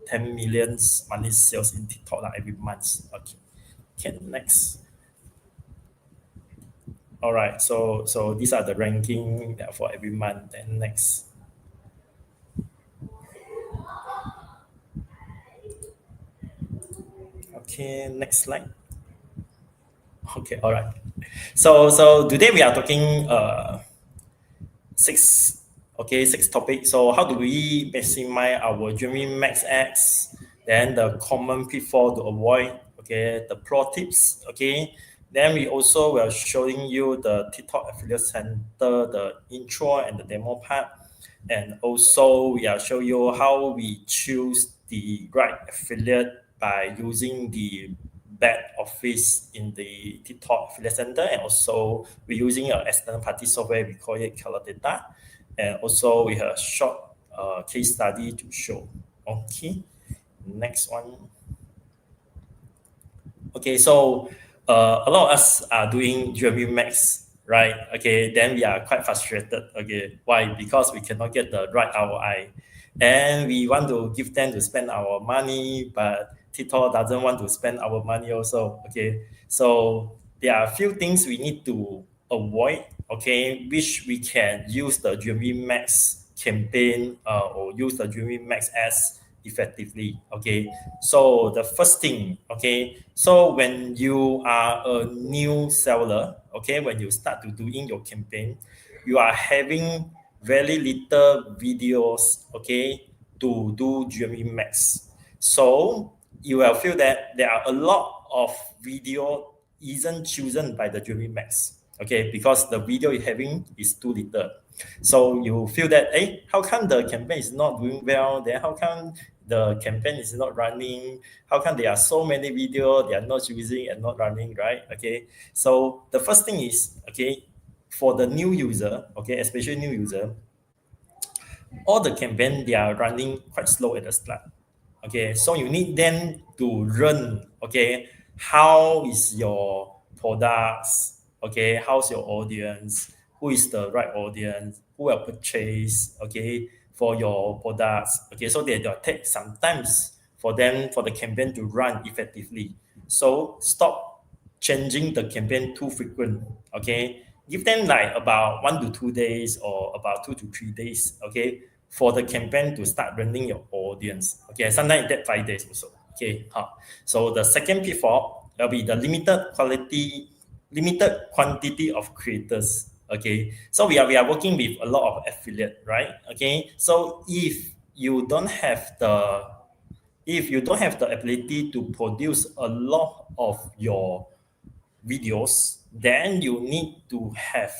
10 million monthly sales in TikTok every month. Okay, next. All right, so these are the ranking for every month. Then next. Okay, next slide. Okay, all right. So today we are talking six topics. So how do we maximize our GMV MAX ads? Then the common pitfall to avoid. Okay, the pro tips. Okay, then we also will showing you the TikTok affiliate center, the intro and the demo part, and also we are show you how we choose the right affiliate by using the back office in the TikTok affiliate center, and also we're using an external party software. We call it Color Data, and also we have a short case study to show. Okay, next one. Okay, so a lot of us are doing GMV MAX, right? Okay, then we are quite frustrated. Okay, why? Because we cannot get the right ROI, and we want to give them to spend our money, but TikTok doesn't want to spend our money also. Okay, so there are a few things we need to avoid. Okay, which we can use the GMV MAX campaign or use the GMV MAX as effectively. Okay, so the first thing, okay, so when you are a new seller, okay, when you start to doing your campaign, you are having very little videos, okay, to do GMV MAX. So you will feel that there are a lot of video isn't chosen by the GMV MAX, okay, because the video you're having is too little. So you feel that, how come the campaign is not doing well? Then how come the campaign is not running? How come there are so many videos they are not using and not running, right? Okay, so the first thing is, okay, for the new user, okay, especially new user, all the campaign they are running quite slow at the start. Okay, so you need them to learn, okay, how is your products, okay, how's your audience, who is the right audience, who will purchase, okay, for your products. Okay, so they'll take some times for them, for the campaign to run effectively. So stop changing the campaign too frequent. Okay, give them like about 1 to 2 days or about 2 to 3 days, okay, for the campaign to start running your audience. Okay, sometimes it takes 5 days also. Okay, so the second pitfall will be the limited quantity of creators. Okay, so we are working with a lot of affiliate, right? Okay, so if you don't have the ability to produce a lot of your videos, then you need to have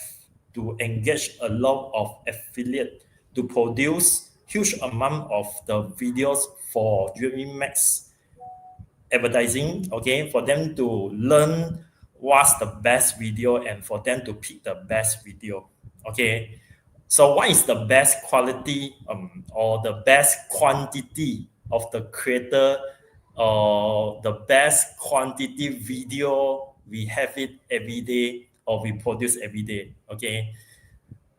to engage a lot of affiliate to produce huge amount of the videos for GMV Max advertising, okay, for them to learn what's the best video and for them to pick the best video. Okay, so what is the best quality or the best quantity of the creator or the best quantity video we have it every day or we produce every day? Okay,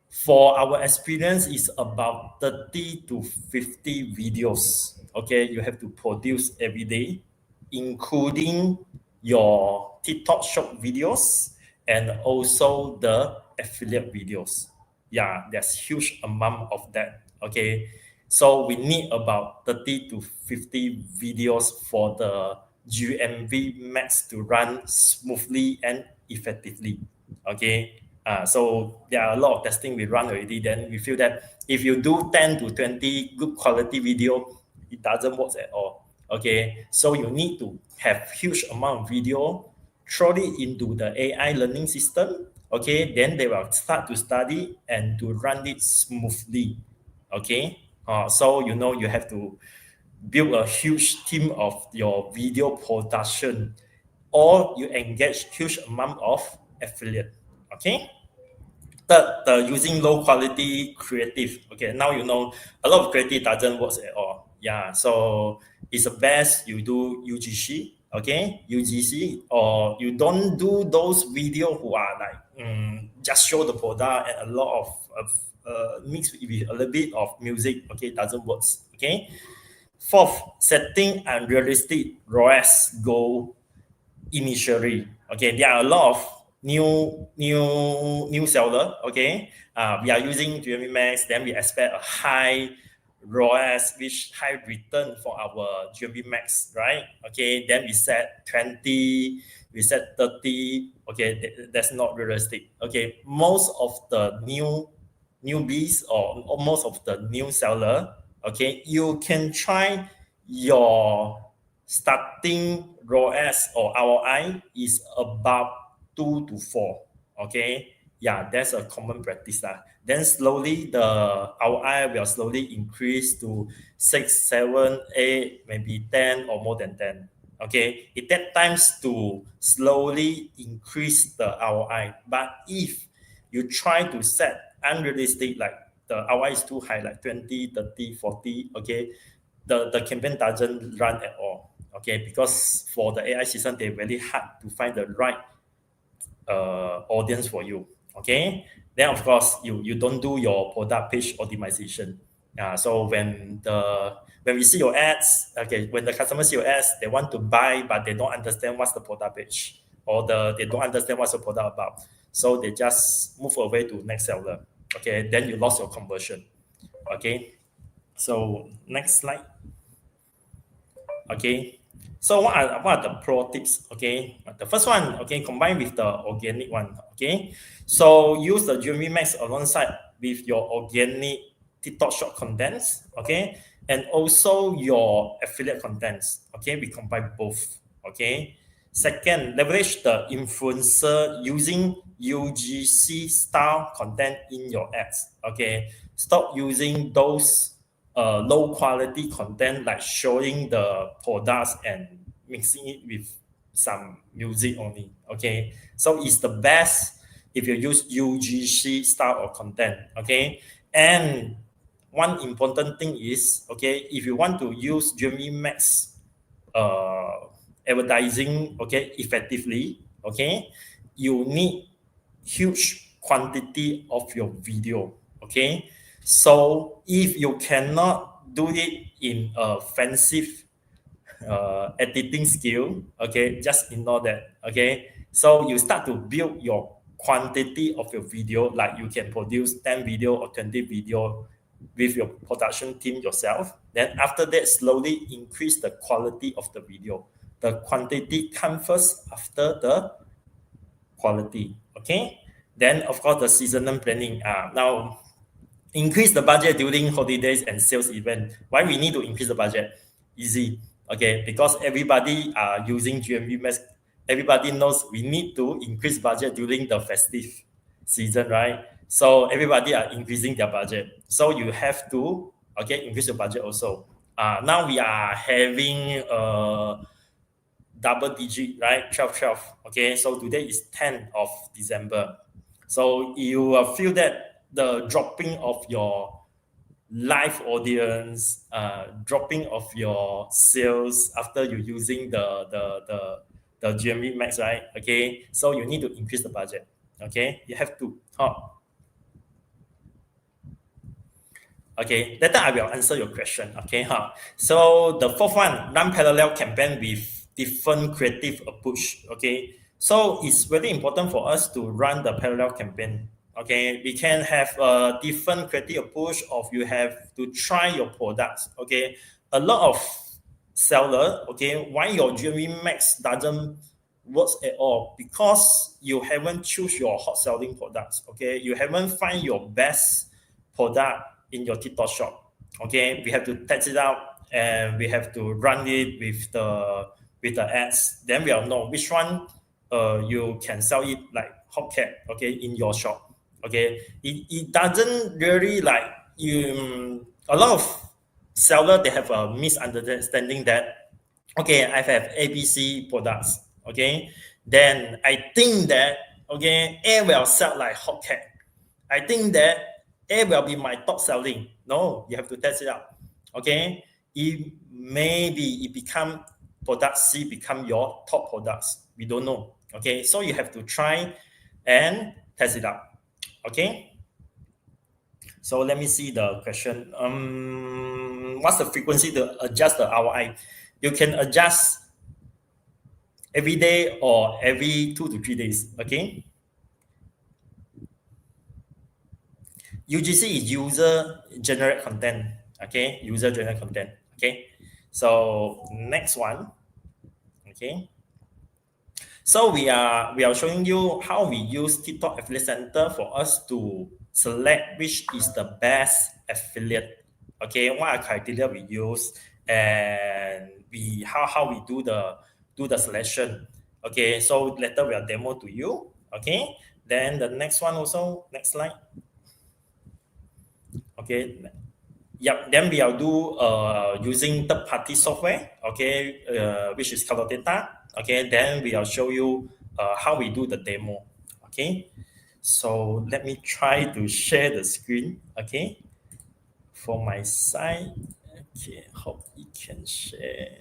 for our experience is about 30 to 50 videos, okay, you have to produce every day, including your TikTok short videos and also the affiliate videos. Yeah, there's huge amount of that. Okay, so we need about 30 to 50 videos for the GMV Max to run smoothly and effectively. Okay, so there are a lot of testing we run already. Then we feel that if you do 10 to 20 good quality video, it doesn't work at all. Okay, so you need to have huge amount of video, throw it into the AI learning system. Okay, then they will start to study and to run it smoothly. Okay, so you have to build a huge team of your video production, or you engage huge amount of affiliate. Okay. Third, using low quality creative. Okay, now you know a lot of creative doesn't work at all. Yeah, so it's the best you do UGC. Okay, UGC, or you don't do those video who are like just show the product and a lot of mix with a little bit of music. Okay, doesn't work. Okay. Fourth, setting unrealistic ROAS goal initially. Okay, there are a lot of new seller. Okay, we are using GMV Max, then we expect a high ROAS, which high return for our GMV Max, right? Okay, then we set 20, we set 30. Okay, that's not realistic. Okay, most of the newbies or most of the new seller, okay, you can try your starting ROAS or ROI is about 2 to 4. Okay, yeah, that's a common practice. Then slowly the ROI will slowly increase to 6, 7, 8, maybe 10 or more than 10. Okay, it takes times to slowly increase the ROI. But if you try to set unrealistic, like the ROI is too high, like 20, 30, 40, okay, the campaign doesn't run at all. Okay, because for the AI system, they're really hard to find the right audience for you. Okay, then of course you don't do your product page optimization. So when we see your ads, okay, when the customer see your ads, they want to buy, but they don't understand what's the product page, or they don't understand what's the product about. So they just move away to next seller. Okay, then you lost your conversion. Okay, so next slide. Okay, so what are the pro tips? Okay, the first one, okay, combined with the organic one. Okay, so use the GMV Max alongside with your organic TikTok short contents. Okay, and also your affiliate contents. Okay, we combine both. Okay, second, leverage the influencer using UGC style content in your ads. Okay, stop using those low quality content like showing the products and mixing it with some music only. Okay, so it's the best if you use UGC style of content. Okay, and one important thing is, okay, if you want to use GMV Max advertising, okay, effectively, okay, you need huge quantity of your video. Okay, so if you cannot do it in a fancy editing skill, okay, just ignore that. Okay, so you start to build your quantity of your video, like you can produce 10 video or 20 video with your production team yourself. Then after that, slowly increase the quality of the video. The quantity comes first after the quality. Okay, then of course the seasonal planning. Now increase the budget during holidays and sales event. Why we need to increase the budget? Easy. Okay, because everybody are using GMV Max. Everybody knows we need to increase budget during the festive season, right? So everybody are increasing their budget. So you have to, okay, increase your budget also. Now we are having double digit, right? 12, 12. Okay, so today is 10th of December. So you will feel that the dropping of your live audience, dropping of your sales after you using the GMV Max, right? Okay, so you need to increase the budget. Okay, you have to. Okay, later I will answer your question. Okay, so the fourth one, run parallel campaign with different creative approach. Okay, so it's very important for us to run the parallel campaign. Okay, we can have a different creative approach of you have to try your products. Okay, a lot of seller, okay, why your GMV Max doesn't works at all? Because you haven't choose your hot selling products. Okay, you haven't find your best product in your TikTok shop. Okay, we have to test it out and we have to run it with the ads. Then we'll know which one you can sell it like hotcake. Okay, in your shop. Okay, it doesn't really like you. A lot of seller they have a misunderstanding that, okay, I have ABC products. Okay, then I think that, okay, A will sell like hotcake. I think that A will be my top selling. No, you have to test it out. Okay, it maybe it become product C become your top products. We don't know. Okay, so you have to try and test it out. Okay, so let me see the question. What's the frequency to adjust the ROI? You can adjust every day or every 2 to 3 days. Okay. UGC is user generate content. Okay, user generate content. Okay, so next one. Okay, so we are showing you how we use TikTok Affiliate Center for us to select which is the best affiliate. Okay, what are criteria we use and we how we do the selection. Okay, so later we'll demo to you. Okay, then the next one also, next slide. Okay, yep, then we'll do using third-party software, okay, which is Color Data. Okay, then we'll show you how we do the demo. Okay, so let me try to share the screen. Okay, for my side. Okay, hope it can share.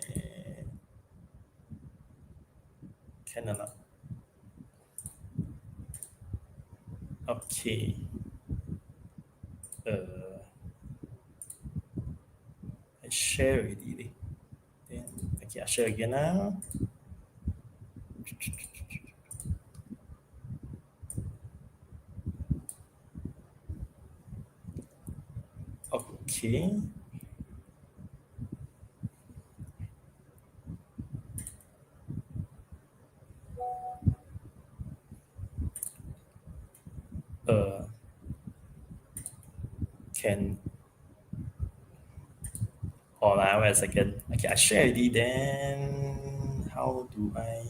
Can or not? Okay. I share already. Then, okay, I share again now. Okay. Can hold on wait a second. Okay, I share already. Then how do I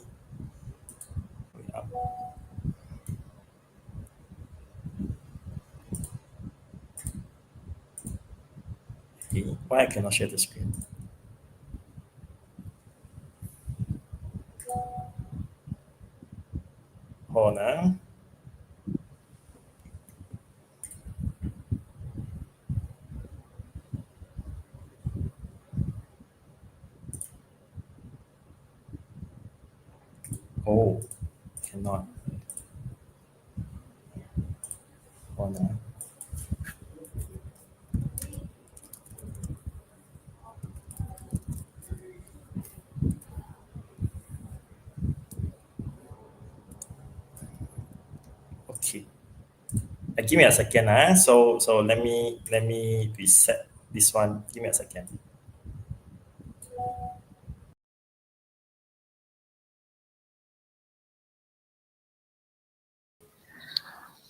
wait up? Okay. Why I cannot share the screen? Hold on. Oh, cannot. Hold on. Okay. Give me a second. So let me reset this one. Give me a second.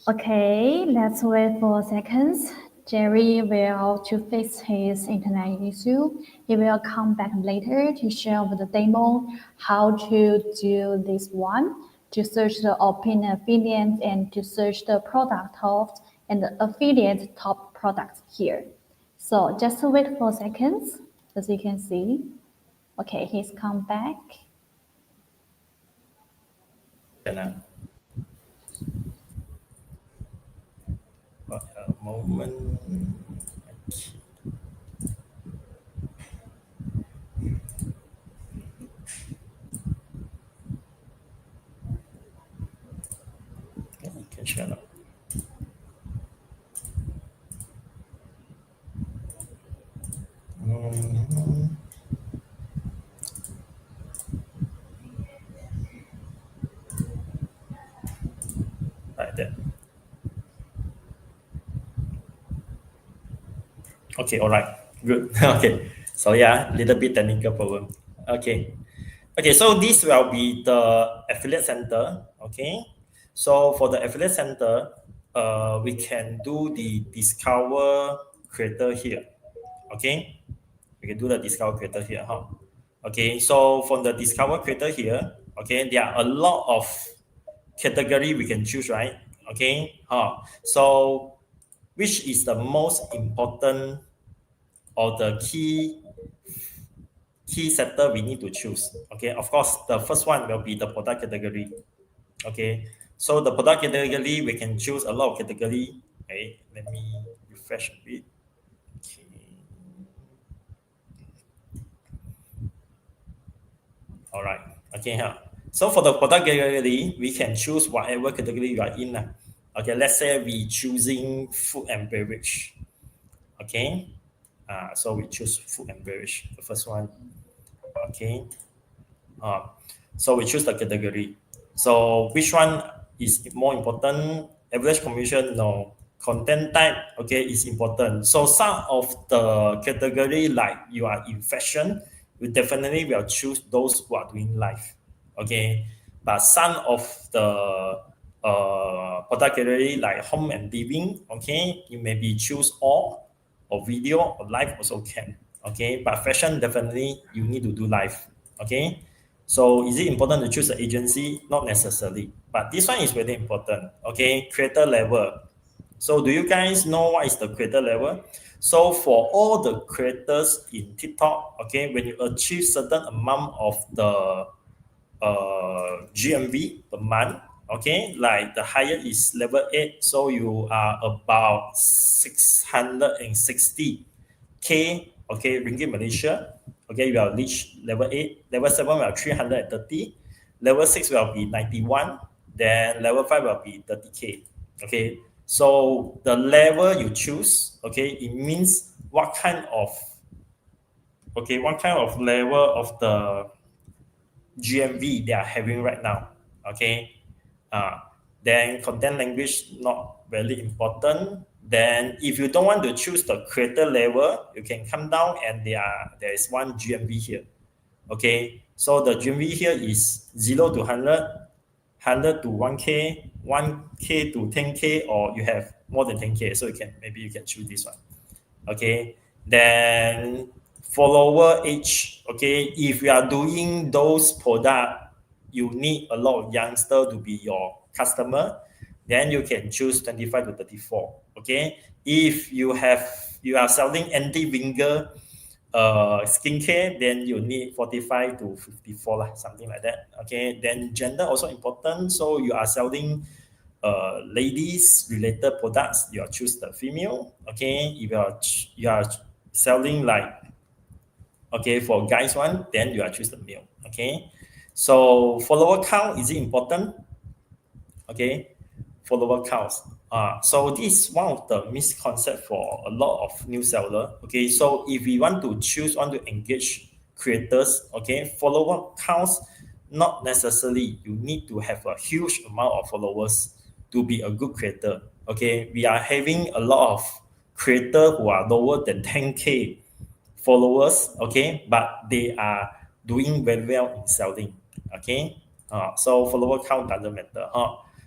Okay, let's wait for seconds. Jerry will to fix his internet issue. He will come back later to share with the demo how to do this one, to search the opinion affiliate and to search the product of and the affiliate top products here. So just wait for seconds, as you can see. Okay, he's come back. A moment. Okay, you can share now. Like that. Okay, all right, good. Okay, so yeah, little bit technical problem. Okay, so this will be the affiliate center. Okay, so for the affiliate center, we can do the discover creator here. Okay, we can do the discover creator here, huh? Okay, so from the discover creator here, okay, there are a lot of category we can choose, right? Okay, so which is the most important or the key sector we need to choose? Okay, of course, the first one will be the product category. Okay, so the product category, we can choose a lot of category. Okay, let me refresh a bit. Okay. All right. Okay, so for the product category, we can choose whatever category you are in. Okay, let's say we choosing food and beverage. Okay, so we choose food and beverage, the first one. Okay, so we choose the category. So which one is more important? Average commission, no. Content type, okay, is important. So some of the category, like you are in fashion, you definitely will choose those who are doing live. Okay, but some of the product category like home and living, okay, you maybe choose all or video or live also can. Okay, but fashion definitely you need to do live. Okay, so is it important to choose an agency? Not necessarily, but this one is very important. Okay, creator level. So do you guys know what is the creator level? So for all the creators in TikTok, okay, when you achieve certain amount of the GMV per month, okay, like the higher is level 8, so you are about 660K, okay, ringgit Malaysia. Okay, you will reach level 8. Level 7 will 330. Level 6 will be 91. Then level 5 will be 30K. Okay, so the level you choose, okay, it means what kind of level of the GMV they are having right now. Okay, then content language not very important. Then if you don't want to choose the creator level, you can come down and there is one GMV here. Okay, so the GMV here is 0 to 100, 100 to 1K, 1K to 10K, or you have more than 10K. So maybe you can choose this one. Okay, then follower age. Okay, if you are doing those product, you need a lot of youngster to be your customer, then you can choose 25 to 34. Okay, if you are selling anti-vinger, skincare, then you need 45 to 54 lah, something like that. Okay, then gender also important. So you are selling ladies related products, you are choose the female. Okay, if you are selling like, okay, for guys one, then you are choose the male. Okay, so follower count, is it important? Okay, follower counts. So this is one of the misconception for a lot of new seller. Okay, so if we want to choose, want to engage creators, okay, follower counts, not necessarily you need to have a huge amount of followers to be a good creator. Okay, we are having a lot of creators who are lower than 10K followers, okay, but they are doing very well in selling. Okay, so follower count doesn't matter.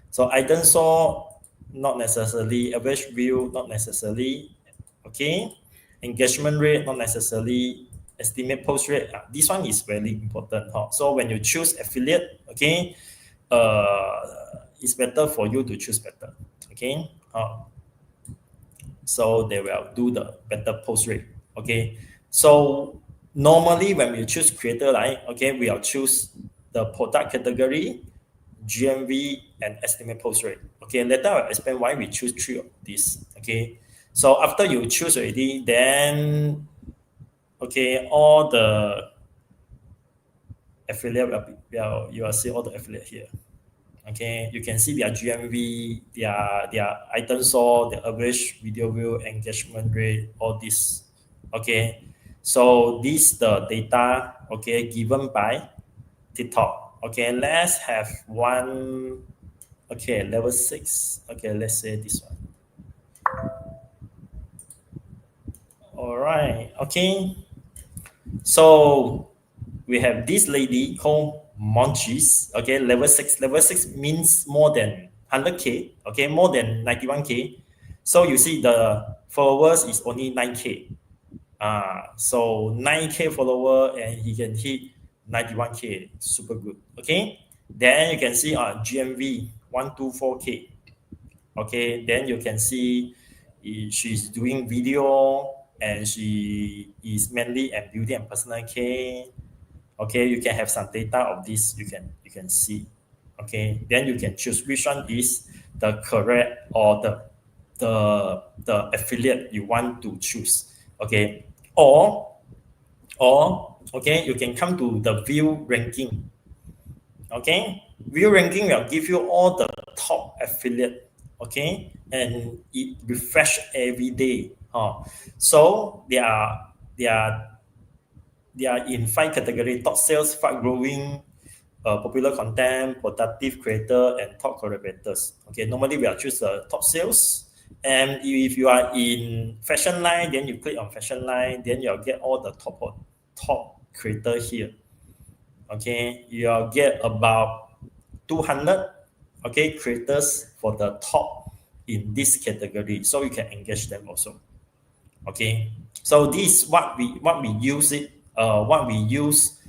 So item saw, not necessarily. Average view, not necessarily. Okay, engagement rate, not necessarily. Estimate post rate, this one is very important. So when you choose affiliate, okay, it's better for you to choose better. Okay, so they will do the better post rate. Okay, so normally when we choose creator, right, okay, we will choose the product category, GMV, and estimate post rate. Okay, later I'll explain why we choose three of these. Okay, so after you choose already, then okay, all the affiliate you will see all the affiliate here. Okay, you can see their GMV, their item sold, the average video view, engagement rate, all this. Okay, so this the data, okay, given by TikTok. Okay, let's have one. Okay, level 6. Okay, let's say this one. All right. Okay, so we have this lady called Monchis. Okay, level 6. Level 6 means more than 100K. Okay, more than 91K. So you see the followers is only 9K. So 9K follower and he can hit 91K. Super good. Okay, then you can see GMV 124K. Okay, then you can see she's doing video and she is mainly and beauty and personal care. Okay, you can have some data of this, you can see. Okay, then you can choose which one is the correct or the affiliate you want to choose. Okay, or okay, you can come to the view ranking. Okay, view ranking will give you all the top affiliate. Okay, and it refresh every day. So they are in 5 categories: top sales, fast growing, popular content, productive creator, and top collaborators. Okay, normally we are choose the top sales. And if you are in fashion line, then you click on fashion line, then you'll get all the top creator here. Okay, you'll get about 200 okay creators for the top in this category, so you can engage them also. Okay, so this what we use it what we use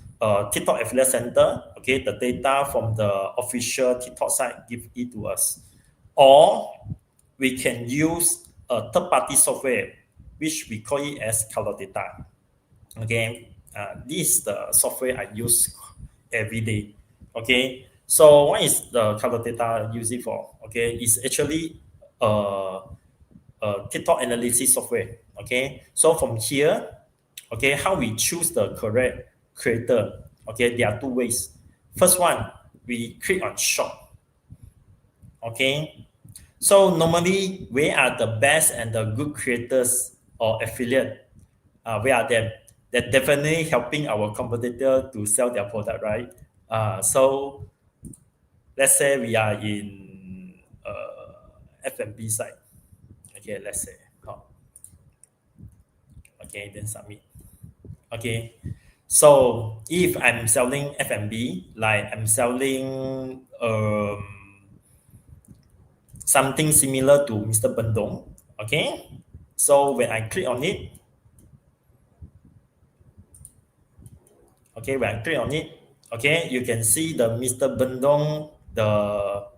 TikTok Affiliate Center. Okay, the data from the official TikTok site give it to us, or we can use a third-party software which we call it as color data. Okay, this is the software I use every day. Okay, so what is the color data use it for? Okay, it's actually TikTok analysis software. Okay, so from here, okay, how we choose the correct creator? Okay, there are 2 ways. First one, we click on shop. Okay, so normally where are the best and the good creators or affiliate? Where are them? They're definitely helping our competitor to sell their product, right? So let's say we are in F&B side. Okay, let's say. Okay, then submit. Okay, so if I'm selling F&B, like I'm selling something similar to Mr. Bendong. Okay, so when I click on it, okay, when I click on it, okay, you can see the Mr. Bendong, the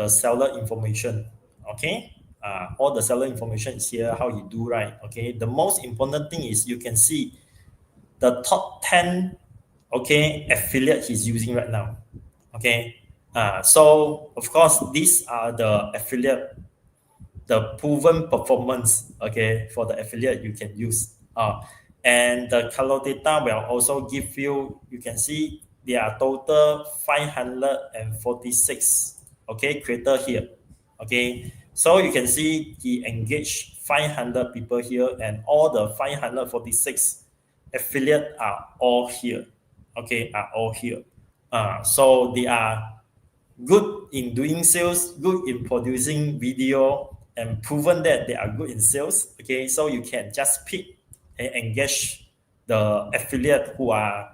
seller information. Okay, All the seller information is here, how you do, right? Okay, the most important thing is you can see the top 10, okay, affiliate he's using right now. Okay, so of course these are the affiliate, the proven performance, okay, for the affiliate you can use. And the color data will also give you, you can see there are total 546, okay, creator here. Okay, so you can see he engaged 500 people here, and all the 546 affiliate are all here. Okay, are all here. So they are good in doing sales, good in producing video, and proven that they are good in sales. Okay, so you can just pick and engage the affiliate who are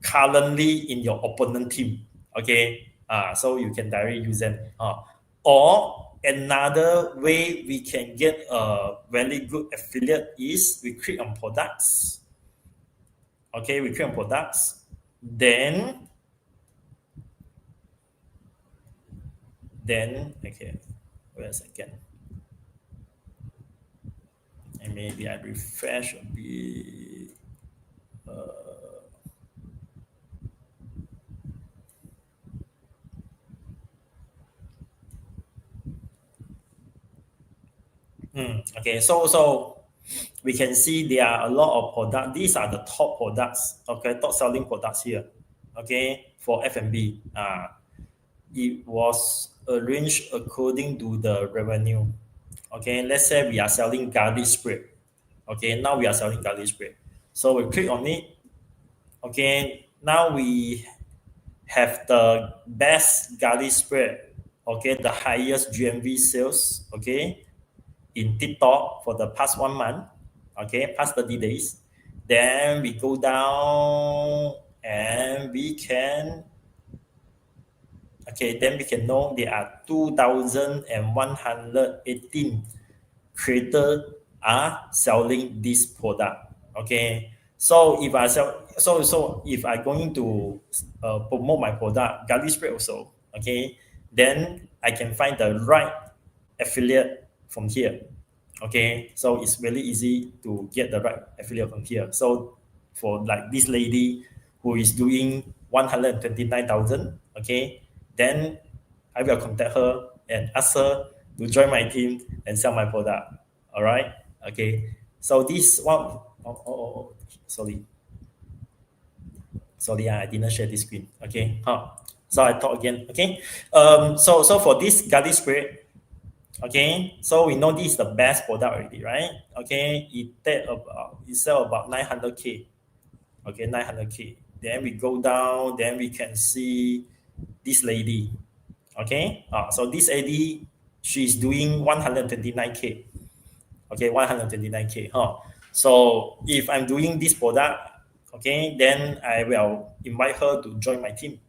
currently in your opponent team. Okay, so you can directly use them. Or another way we can get a very good affiliate is we click on products. Okay, we click on products. Then okay, wait a second. And maybe I refresh a bit. Okay, so we can see there are a lot of products. These are the top products, okay, top selling products here, okay, for F&B. It was arranged according to the revenue. Okay, let's say we are selling garlic spread. Okay, now we are selling garlic spread. So we click on it. Okay, now we have the best garlic spread. Okay, the highest GMV sales. Okay, in TikTok for the past 1 month, okay, past 30 days. Then we go down and we can, okay, then we can know there are 2,118 creators are selling this product. Okay, so if I sell, so if I going to promote my product, garlic spread also, okay, then I can find the right affiliate from here. Okay, so it's really easy to get the right affiliate from here. So for like this lady who is doing 129,000, okay, then I will contact her and ask her to join my team and sell my product. All right, okay. So this one, sorry, I didn't share this screen. Okay, so I talk again. Okay, so for this garlic spread, okay, so we know this is the best product already, right? Okay, it sell about 900K. Okay, 900K. Then we go down, then we can see this lady. Okay, so this lady, she's doing 129K. Okay, 129K. So if I'm doing this product, okay, then I will invite her to join my team.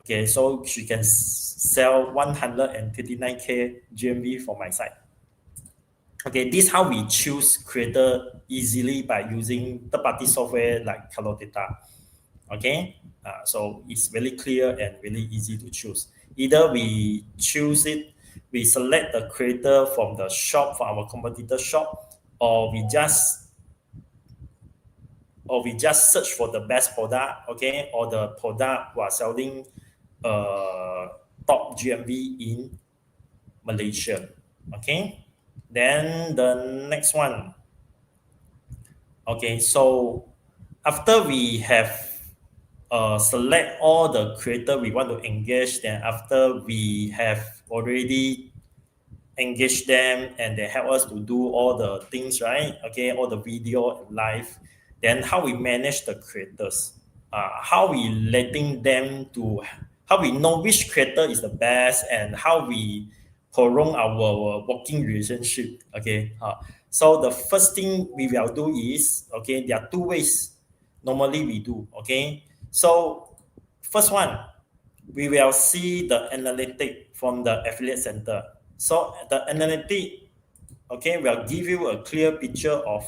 Okay, so she can sell 129K GMV for my site. Okay, this is how we choose creator easily by using third-party software like Color Data. Okay, so it's very clear and really easy to choose. Either we choose it, we select the creator from the shop, from our competitor shop, or we just search for the best product, okay, or the product who are selling top GMV in Malaysia. Okay, then the next one. Okay, so after we have select all the creator we want to engage, then after we have already engaged them and they help us to do all the things, right? Okay, all the video and live. Then how we manage the creators, how we letting them to, how we know which creator is the best, and how we prolong our working relationship. Okay, so the first thing we will do is, okay, there are two ways normally we do. Okay, so first one, we will see the analytic from the affiliate center. So the analytic, okay, will give you a clear picture of,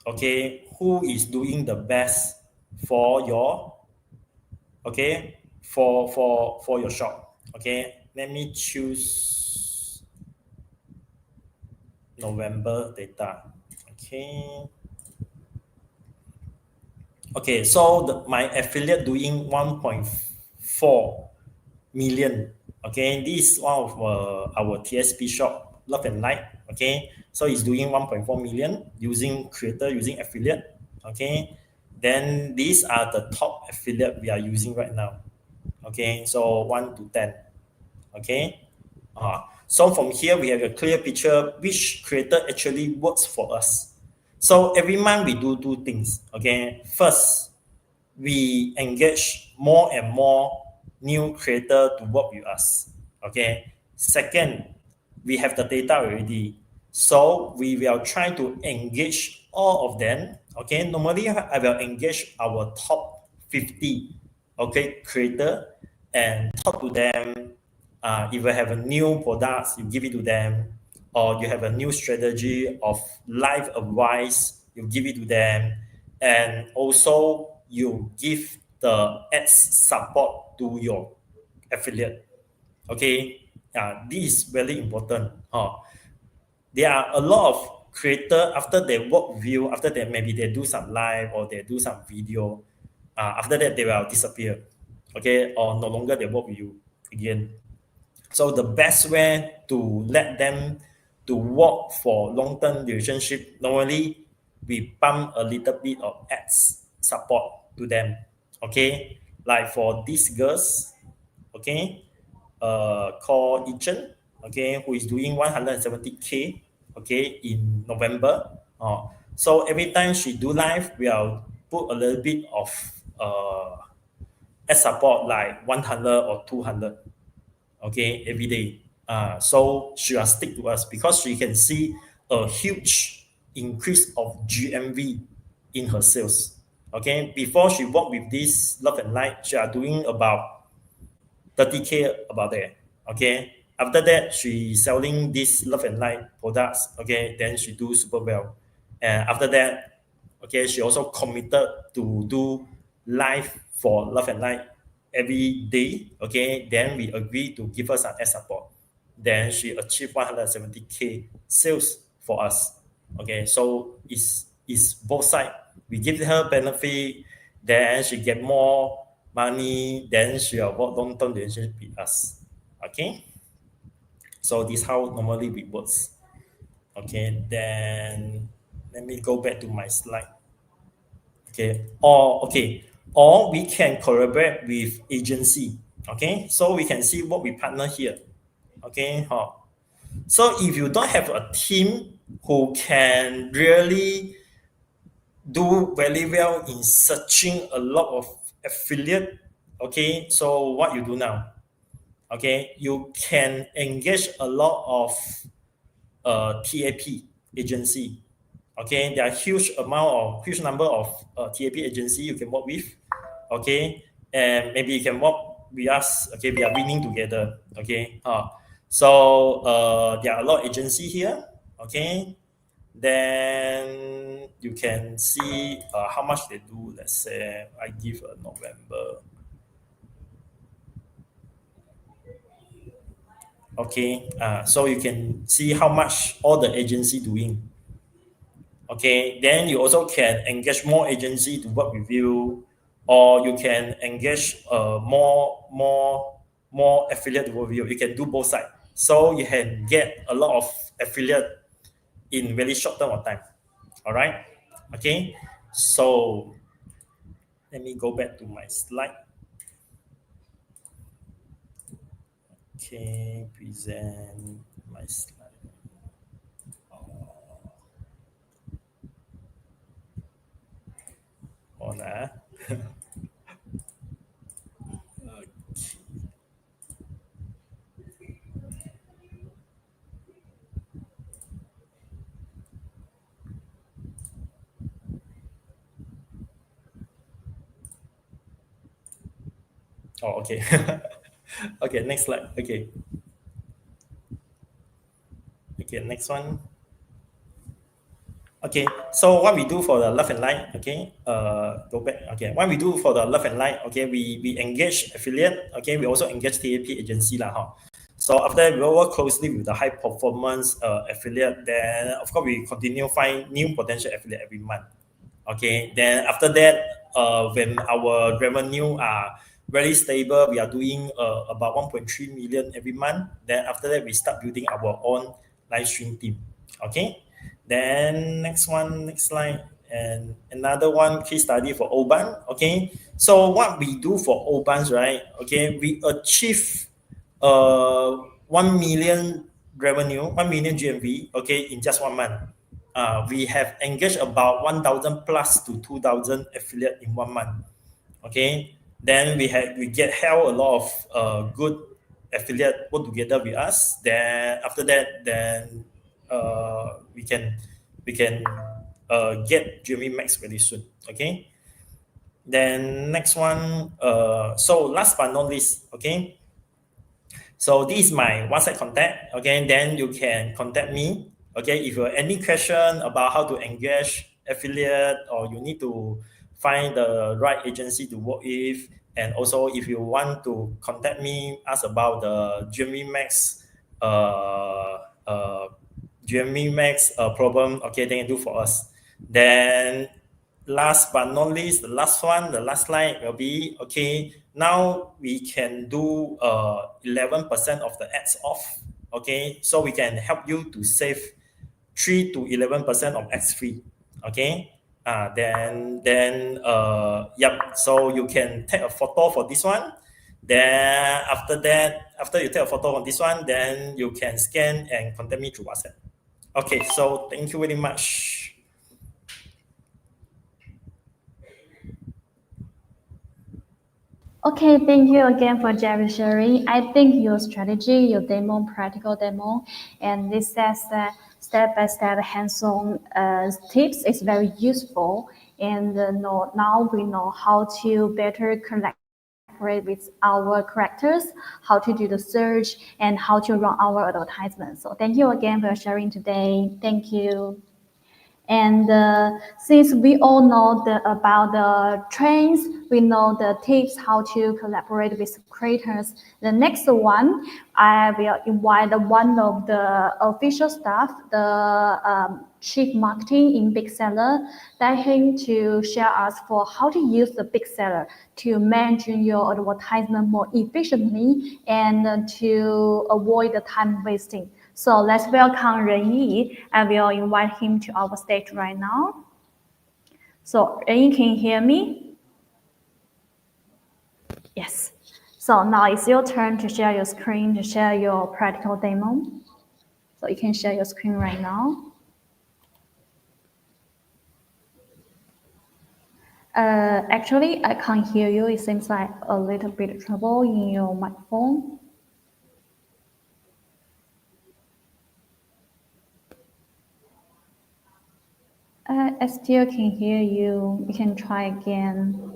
okay, who is doing the best for your, okay, for your shop. Okay, let me choose November data. Okay. Okay, so my affiliate doing 1.4 million. Okay, this is one of our TSP shop, Love and Light. Okay, so it's doing 1.4 million using creator, using affiliate. Okay, then these are the top affiliate we are using right now. Okay, so 1 to 10. Okay, so from here we have a clear picture which creator actually works for us. So every month we do two things. Okay, first, we engage more and more new creator to work with us. Okay. Second, we have the data already. So we will try to engage all of them. Okay. Normally I will engage our top 50 creator and talk to them. If you have a new products, you give it to them, or you have a new strategy of life advice, you give it to them, and also you give the ads support to your affiliate. Okay, this is very important. There are a lot of creator after they work with you, after that maybe they do some live or they do some video. After that they will disappear. Okay, or no longer they work with you again. So the best way to let them to work for long-term relationship, normally we pump a little bit of ads support to them. Okay, like for these girls, okay, called Ichen, okay, who is doing 170K, okay, in November. So every time she do live, we'll put a little bit of ad support like 100 or 200, okay, every day. So she will stick to us because she can see a huge increase of GMV in her sales. Okay, before she worked with this Love and Light, she are doing about 30K about there. Okay, after that she selling this Love and Light products. Okay, then she do super well, and after that, okay, she also committed to do live for Love and Light every day. Okay, then we agree to give her some ad support. Then she achieved 170K sales for us. Okay, so it's both sides. We give her benefit, then she get more money, then she will work long-term relationship with us. Okay, so this is how normally it works. Okay, then let me go back to my slide. Or we can collaborate with agency. Okay, so we can see what we partner here. Okay, so if you don't have a team who can really do very well in searching a lot of affiliate, okay, so what you do now? Okay, you can engage a lot of TAP agency. Okay, there are huge number of TAP agency you can work with. Okay, and maybe you can work with us. Okay, we are winning together. Okay, so there are a lot of agency here. Okay, then you can see how much they do. Let's say I give a November. Okay, so you can see how much all the agency doing. Okay, then you also can engage more agency to work with you, or you can engage more affiliate to work with you. You can do both sides, so you can get a lot of affiliate in very short term of time. All right. Okay, so let me go back to my slide. Okay, present my slide. On Oh, okay. Okay, next slide. Okay. Okay, next one. Okay, so what we do for the Love and Light, okay, go back. Okay, what we do for the Love and Light, okay, we engage affiliate, okay, we also engage TAP agency lah, So after that, we work closely with the high performance affiliate. Then of course we continue find new potential affiliate every month. Okay. Then after that, when our revenue are very stable, we are doing about 1.3 million every month. Then after that, we start building our own live stream team. Okay. Then next slide. And another one case study for Oban. Okay. So what we do for Obans, right? Okay, we achieve 1 million revenue, 1 million GMV, okay, in just 1 month. We have engaged about 1,000 plus to 2,000 affiliate in 1 month. Okay, then we get held a lot of good affiliate work together with us. Then after that, then we can get GMV Max very soon. Okay. Then next one. So last but not least, okay. So this is my WhatsApp contact. Okay, then you can contact me. Okay, if you have any question about how to engage affiliate or you need to find the right agency to work with, and also if you want to contact me, ask about the GMV Max, GMV Max problem. Okay, then you do for us. Then last but not least, the last slide will be, okay, now we can do 11% of the ads off. Okay, so we can help you to save 3 to 11% of ads free. Okay, yep, so you can take a photo for this one. Then after that, after you take a photo on this one, then you can scan and contact me through WhatsApp. Okay, so thank you very much. Okay, thank you again for Jerry sharing. I think your strategy, your demo, practical demo, and this says that step-by-step hands-on tips is very useful. And now we know how to better collaborate with our characters, how to do the search, and how to run our advertisements. So thank you again for sharing today. Thank you. And since we all know about the trends, we know the tips how to collaborate with creators. The next one, I will invite one of the official staff, the chief marketing in Big Seller, that him to share us for how to use the Big Seller to manage your advertisement more efficiently and to avoid the time wasting. So let's welcome Renyi. I will invite him to our stage right now. So Renyi, can you hear me? Yes. So now it's your turn to share your screen, to share your practical demo. So you can share your screen right now. Actually, I can't hear you. It seems like a little bit of trouble in your microphone. I still can hear you. You can try again.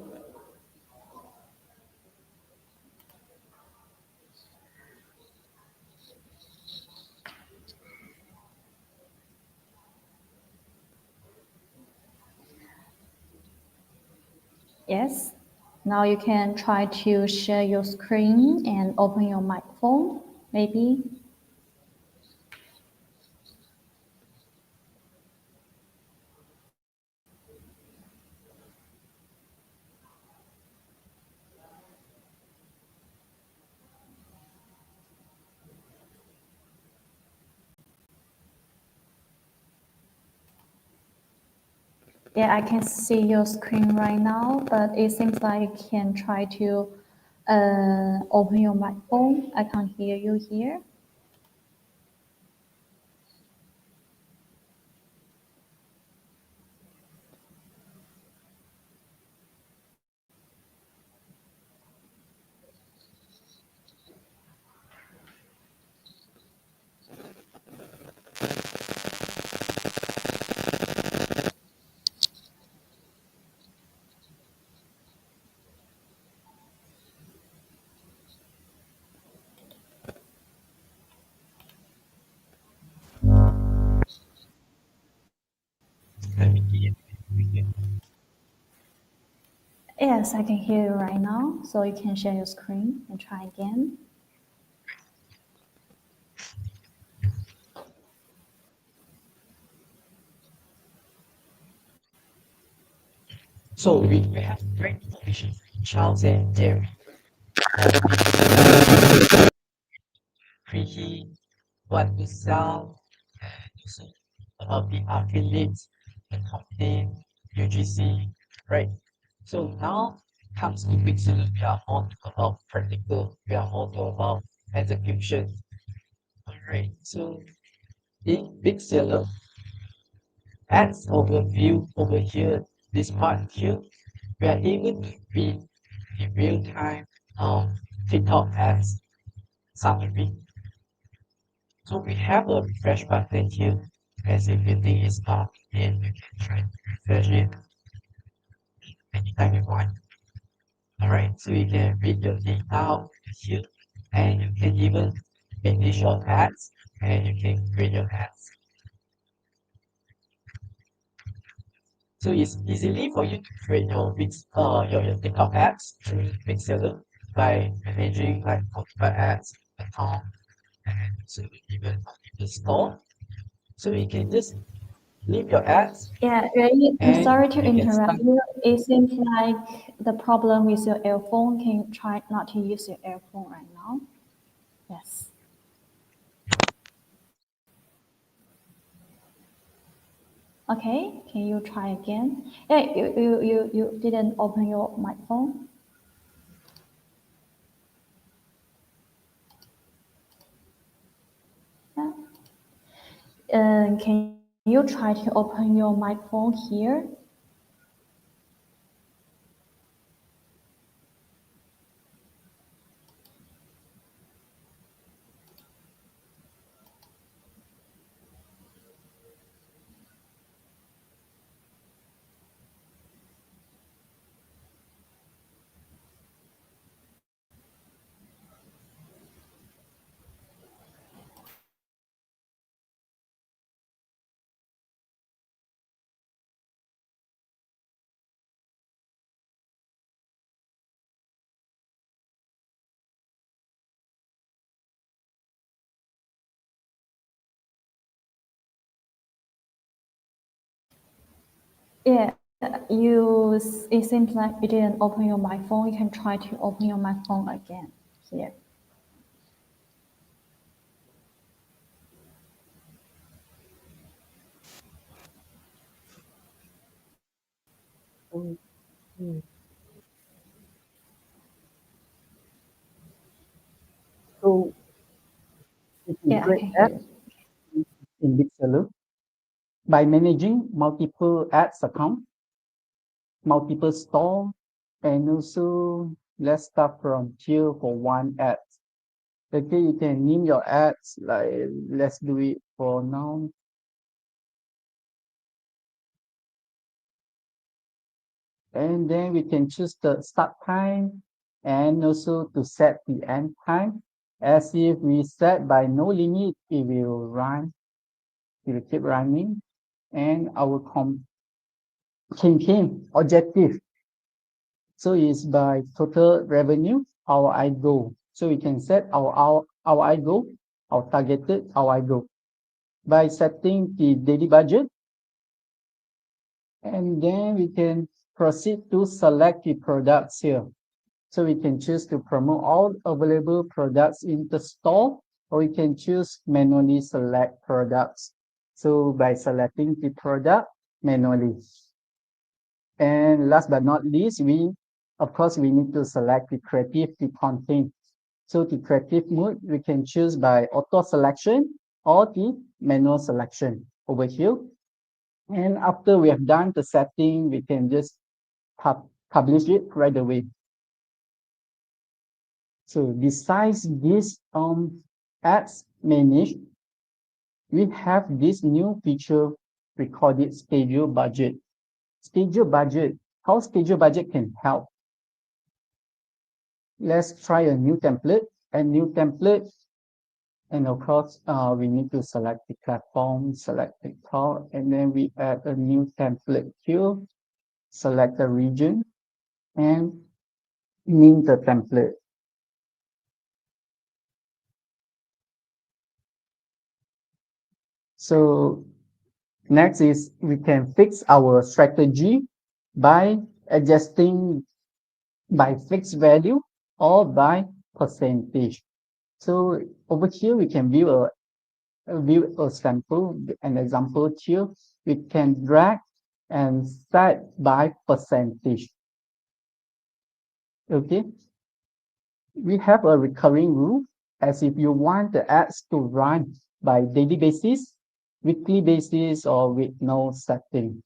Yes. Now you can try to share your screen and open your microphone, maybe. Yeah, I can see your screen right now, but it seems like you can try to open your microphone. I can't hear you here. Yes, I can hear you right now, so you can share your screen and try again. So we have great information from Charles and Jerry on creating what to sell and also about the affiliates and content UGC, right? So now comes to Pixel, we are on about practical, we are on about execution. Alright, so in Pixel ads overview over here, this part here, we are able to read the real time TikTok ads summary. So we have a refresh button here. As everything is up, and you can try to refresh it anytime you want. Alright, so you can read your data out here, and you can even finish your ads, and you can read your ads. So it's easily for you to create your TikTok ads through Pixel by managing like multiple ads, account, and so even the store. So you can just leave your ads Yeah, really, I'm and sorry to you can interrupt start. you. It seems like the problem with your earphone. Can you try not to use your earphone right now? Yes. Okay, can you try again? Yeah, you didn't open your microphone. Yeah. Can you try to open your microphone here? Yeah, it seems like you didn't open your microphone. You can try to open your microphone again here. Okay. So you can Yeah, I create can hear ads you. in Big Seller by managing multiple ads account, multiple store, and also let's start from here for one ad. Okay, you can name your ads like let's do it for now. And then we can choose the start time and also to set the end time. As if we set by no limit, it will run, it will keep running. And our campaign objective. So it's by total revenue, our I goal. So we can set our I goal, our targeted our I goal by setting the daily budget. And then we can proceed to select the products here. So we can choose to promote all available products in the store, or we can choose manually select products. So by selecting the product manually. And last but not least, of course, we need to select the creative, the content. So the creative mode, we can choose by auto selection or the manual selection over here. And after we have done the setting, we can just publish it right away. So besides this ads managed, we have this new feature we call it schedule budget. Schedule budget, how schedule budget can help. Let's try a new template, and of course, we need to select the platform, select the cloud, and then we add a new template here, select the region, and name the template. So next is we can fix our strategy by adjusting by fixed value or by percentage. So over here, we can view a sample, an example here. We can drag and set by percentage. Okay. We have a recurring rule as if you want the ads to run by daily basis, weekly basis, or with no setting.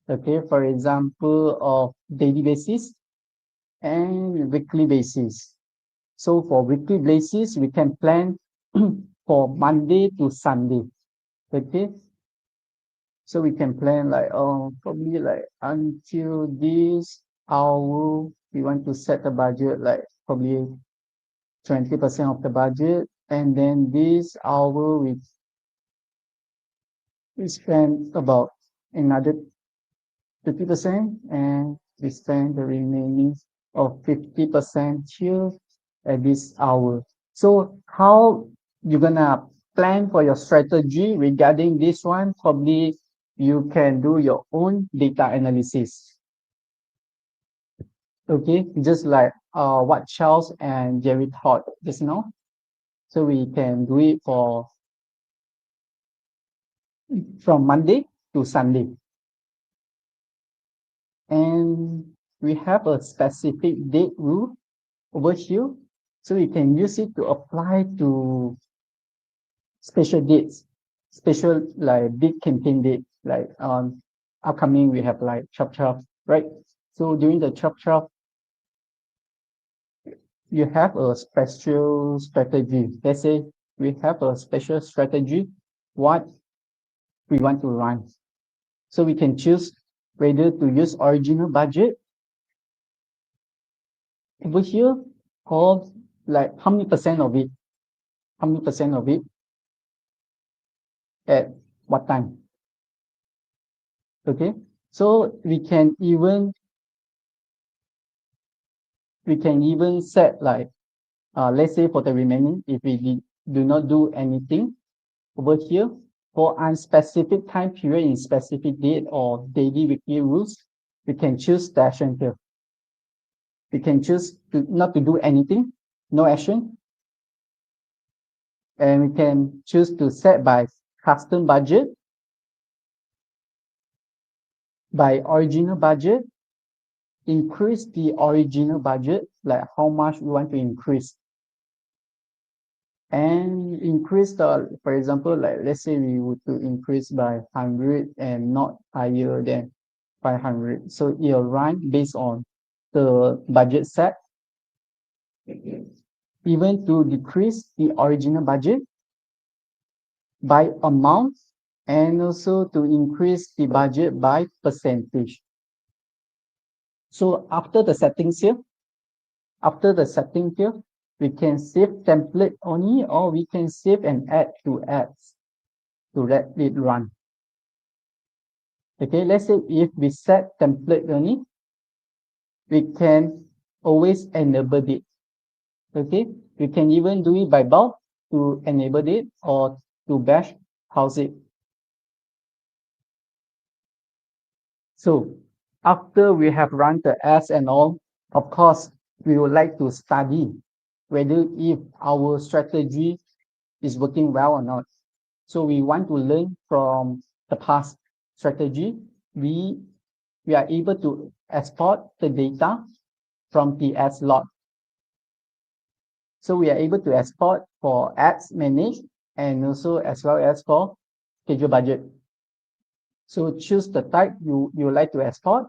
Okay, for example, of daily basis and weekly basis. So for weekly basis, we can plan for Monday to Sunday. Okay. So we can plan like probably like until this hour, we want to set a budget like probably 20% of the budget, and then this hour we spend about another 50%, and we spend the remaining of 50% here at this hour. So how you gonna plan for your strategy regarding this one? Probably you can do your own data analysis. Okay, just like what Charles and Jerry taught just now. So we can do it for from Monday to Sunday. And we have a specific date rule over here. So we can use it to apply to special dates, special like big campaign date, like upcoming we have like chop, right? So during the chop, you have a special strategy. Let's say we have a special strategy, what we want to run. So we can choose whether to use original budget over here or like how many percent of it at what time. Okay, so we can even set like let's say for the remaining, if we do not do anything over here for unspecific time period in specific date or daily weekly rules, we can choose the action here. We can choose to not to do anything, no action, and we can choose to set by custom budget, by original budget, increase the original budget, like how much we want to increase, and increase the, for example, like let's say we would to increase by 100 and not higher than 500. So it'll run based on the budget set, even to decrease the original budget by amount, and also to increase the budget by percentage. So after the settings here, we can save template only, or we can save and add to ads to let it run. Okay, let's say if we set template only, we can always enable it. Okay, we can even do it by bulk to enable it or to batch house it. So after we have run the ads and all, of course, we would like to study whether if our strategy is working well or not. So we want to learn from the past strategy. We are able to export the data from the ads log. So we are able to export for ads managed and also as well as for schedule budget. So choose the type you like to export,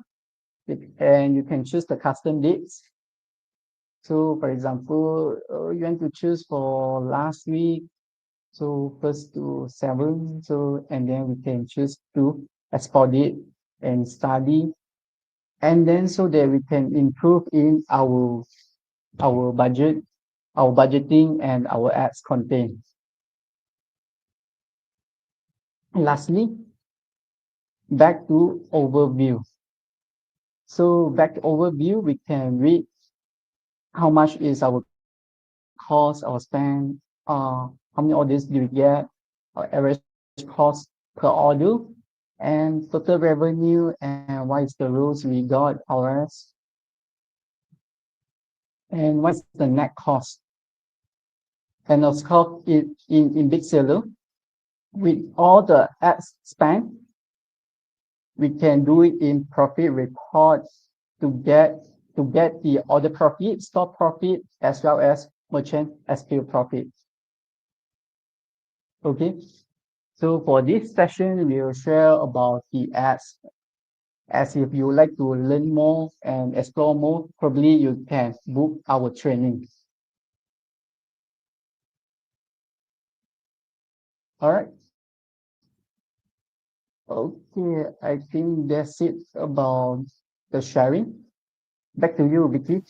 and you can choose the custom dates. So for example, you want to choose for last week, so 1st to 7th. So and then we can choose to export it and study, and then so that we can improve in our budget, our budgeting and our ads content. Lastly, back to overview. So back to overview, we can read how much is our cost or spend, how many orders do we get, our average cost per order, and total revenue, and what is the rules we got ours, and what's the net cost. And of course, in Big Seller, with all the ads spent, we can do it in profit report to get the order profit, store profit, as well as merchant SKU profit. Okay, so for this session, we'll share about the ads. As if you would like to learn more and explore more, probably you can book our training. All right. Okay, I think that's it about the sharing. Back to you, Vicky.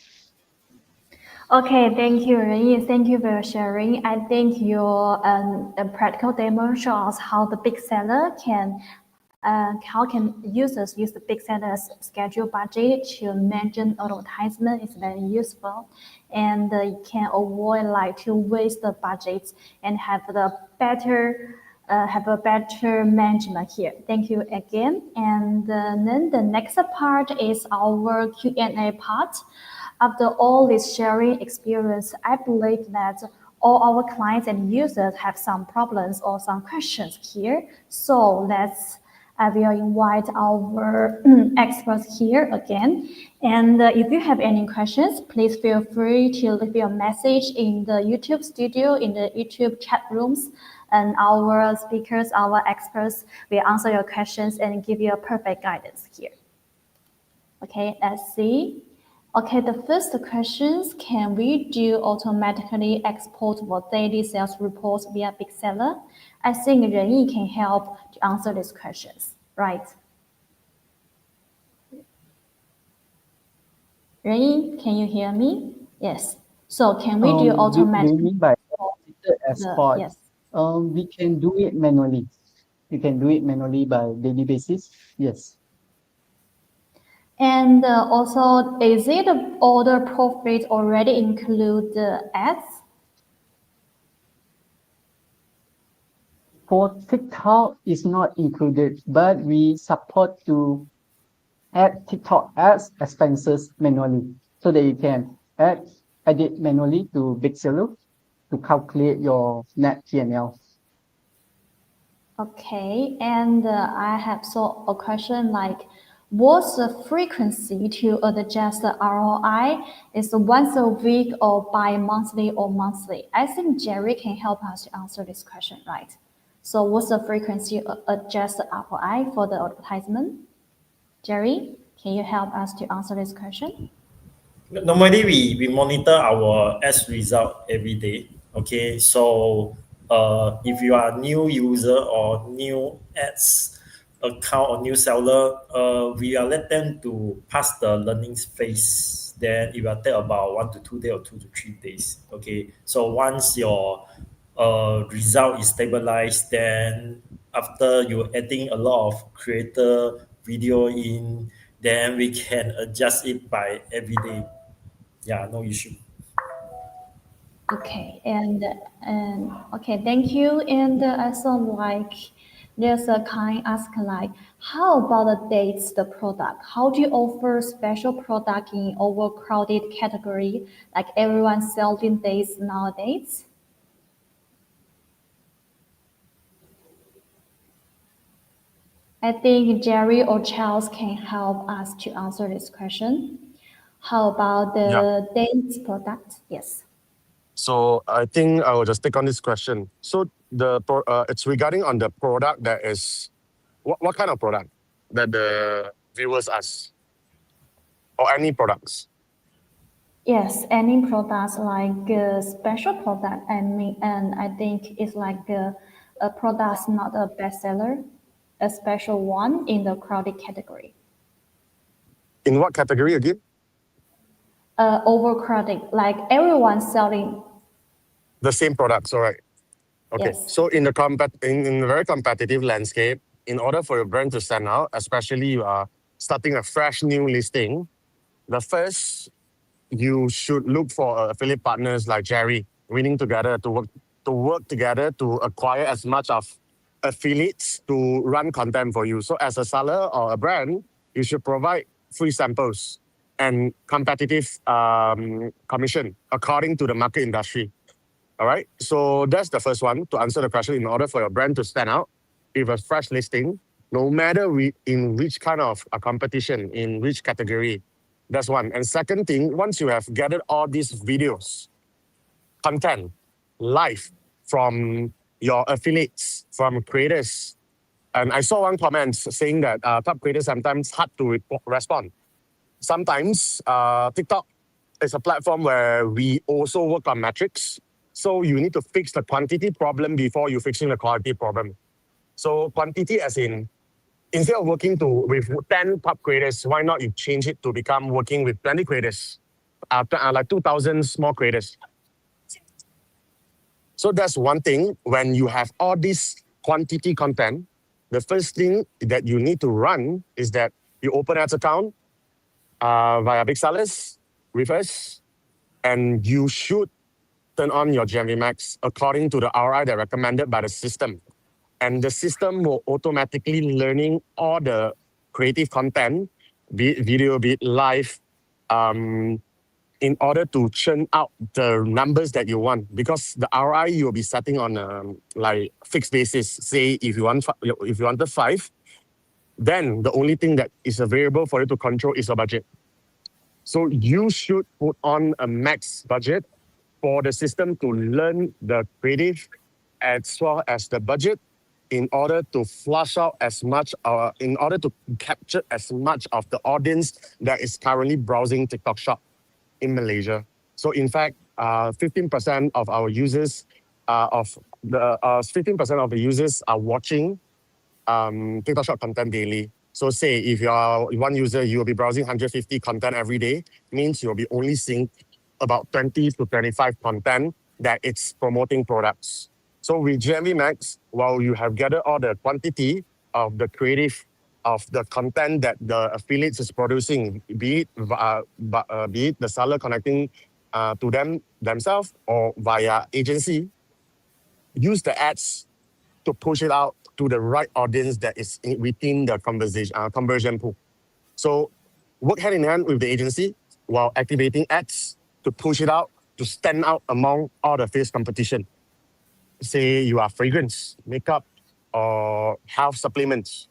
Okay, thank you, Renyi. Thank you for your sharing. I think your practical demo shows how the big seller how can users use the big seller's schedule budget to manage advertisement is very useful, and you can avoid like to waste the budgets and have a better management here. Thank you again. And then the next part is our Q&A part. After all this sharing experience, I believe that all our clients and users have some problems or some questions here. So I will invite our experts here again. And if you have any questions, please feel free to leave your message in the YouTube studio, in the YouTube chat rooms. And our speakers, our experts will answer your questions and give you a perfect guidance here. Okay, let's see. Okay, the first questions, can we do automatically export for daily sales reports via Big Seller? I think Renyi can help to answer these questions, right? Renyi, can you hear me? Yes. So can we do automatic? Do you mean by export? Yes. We can do it manually. You can do it manually by daily basis. Yes. And also, is it order profit already include the ads? For TikTok, it's not included, but we support to add TikTok ads expenses manually so that you can edit manually to Big Seller to calculate your net P&L. Okay, and I have a question like, what's the frequency to adjust the ROI? Is it once a week or bi-monthly or monthly? I think Jerry can help us to answer this question, right? So what's the frequency adjust the ROI for the advertisement? Jerry, can you help us to answer this question? Normally, we monitor our ads result every day. Okay, so if you are a new user or new ads account or new seller, we will let them to pass the learning phase. Then it will take about 1 to 2 days or 2 to 3 days. Okay, so once your result is stabilized, then after you adding a lot of creator video in, then we can adjust it by every day. Yeah, no issue. Okay, and okay, thank you. And also like there's a kind ask like, how about the dates, the product? How do you offer special product in overcrowded category like everyone selling dates nowadays? I think Jerry or Charles can help us to answer this question. How about the dates product? Yes. So I think I will just take on this question. So it's regarding on the product that is, what kind of product that the viewers ask, or any products? Yes, any products like special product. I mean, and I think it's like a product not a bestseller, a special one in the crowded category. In what category again? Overcrowded, like everyone selling. The same products, all right. Okay, Yes. so in in a very competitive landscape, in order for your brand to stand out, especially you are starting a fresh new listing, the first you should look for affiliate partners like Jerry, winning together to work together to acquire as much of affiliates to run content for you. So as a seller or a brand, you should provide free samples and competitive commission according to the market industry. All right. So that's the first one to answer the question. In order for your brand to stand out, with a fresh listing, no matter in which kind of a competition, in which category, that's one. And second thing, once you have gathered all these videos, content, live from your affiliates, from creators, and I saw one comment saying that top creators sometimes hard to respond. Sometimes TikTok is a platform where we also work on metrics. So you need to fix the quantity problem before you fixing the quality problem. So quantity as in, instead of working with 10 top creators, why not you change it to become working with 20 creators, like 2,000 small creators. So that's one thing. When you have all this quantity content, the first thing that you need to run is that you open ads account via Big Sellers with us, and you should turn on your GMV MAX according to the ROI that recommended by the system. And the system will automatically learning all the creative content, be it video, be it live, in order to churn out the numbers that you want. Because the ROI you'll be setting on a like fixed basis. Say if you wanted 5, then the only thing that is available for you to control is your budget. So you should put on a max budget for the system to learn the creative as well as the budget in order to flush out as much, in order to capture as much of the audience that is currently browsing TikTok Shop in Malaysia. So in fact, 15% of our users, 15% of the users are watching TikTok Shop content daily. So say if you are one user, you will be browsing 150 content every day, means you'll be only seeing about 20 to 25 content that it's promoting products. So with GMV MAX, while you have gathered all the quantity of the creative, of the content that the affiliates is producing, be it the seller connecting to themselves or via agency, use the ads to push it out to the right audience that is within the conversion pool. So work hand in hand with the agency while activating ads to push it out, to stand out among all the fierce competition. Say you are fragrance, makeup, or health supplements.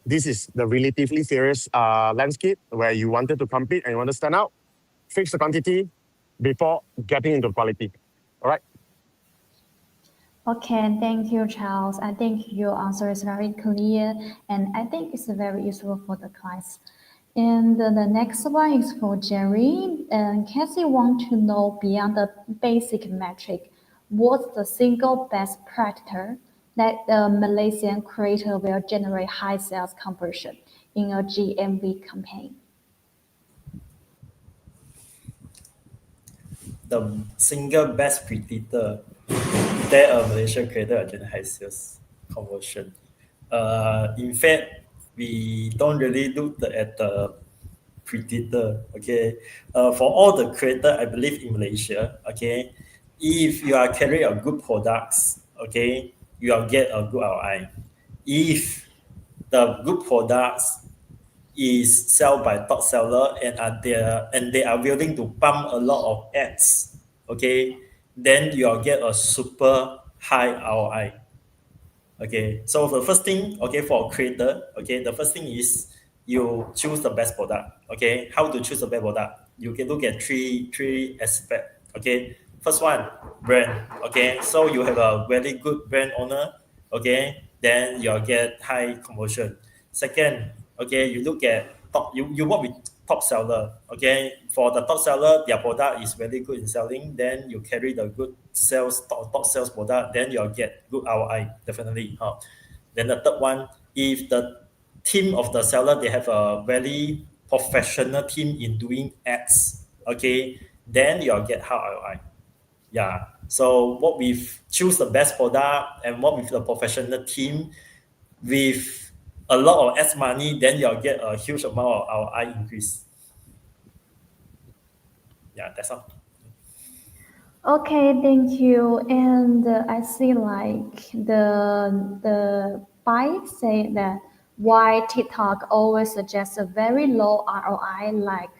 This is the relatively serious landscape where you wanted to compete and you want to stand out. Fix the quantity before getting into quality. All right. Okay, thank you, Charles. I think your answer is very clear, and I think it's very useful for the clients. And the next one is for Jerry. And Cassie wants to know, beyond the basic metric, what's the single best predictor that the Malaysian creator will generate high sales conversion in a GMV campaign? The single best predictor that a Malaysian creator will generate high sales conversion. In fact, we don't really look at the predictor. Okay, for all the creator, I believe in Malaysia. Okay, if you are carrying a good products, okay, you will get a good ROI. If the good products is sold by top seller and they are willing to pump a lot of ads, okay, then you'll get a super high ROI. Okay, so the first thing, okay, for a creator, okay, the first thing is you choose the best product. Okay, how to choose the best product? You can look at three aspects. Okay, first one, brand. Okay, so you have a very good brand owner. Okay, then you'll get high conversion. Second, okay, you look at you work with top seller. Okay, for the top seller, their product is very good in selling. Then you carry the good sales top sales product. Then you'll get good ROI definitely. Then the third one, if the team of the seller they have a very professional team in doing ads. Okay, then you'll get high ROI. Yeah. So what we've choose the best product and what with the professional team with a lot of ads money, then you'll get a huge amount of ROI increase. Yeah, that's all. Okay, thank you. And I see like the bike say that why TikTok always suggests a very low ROI, like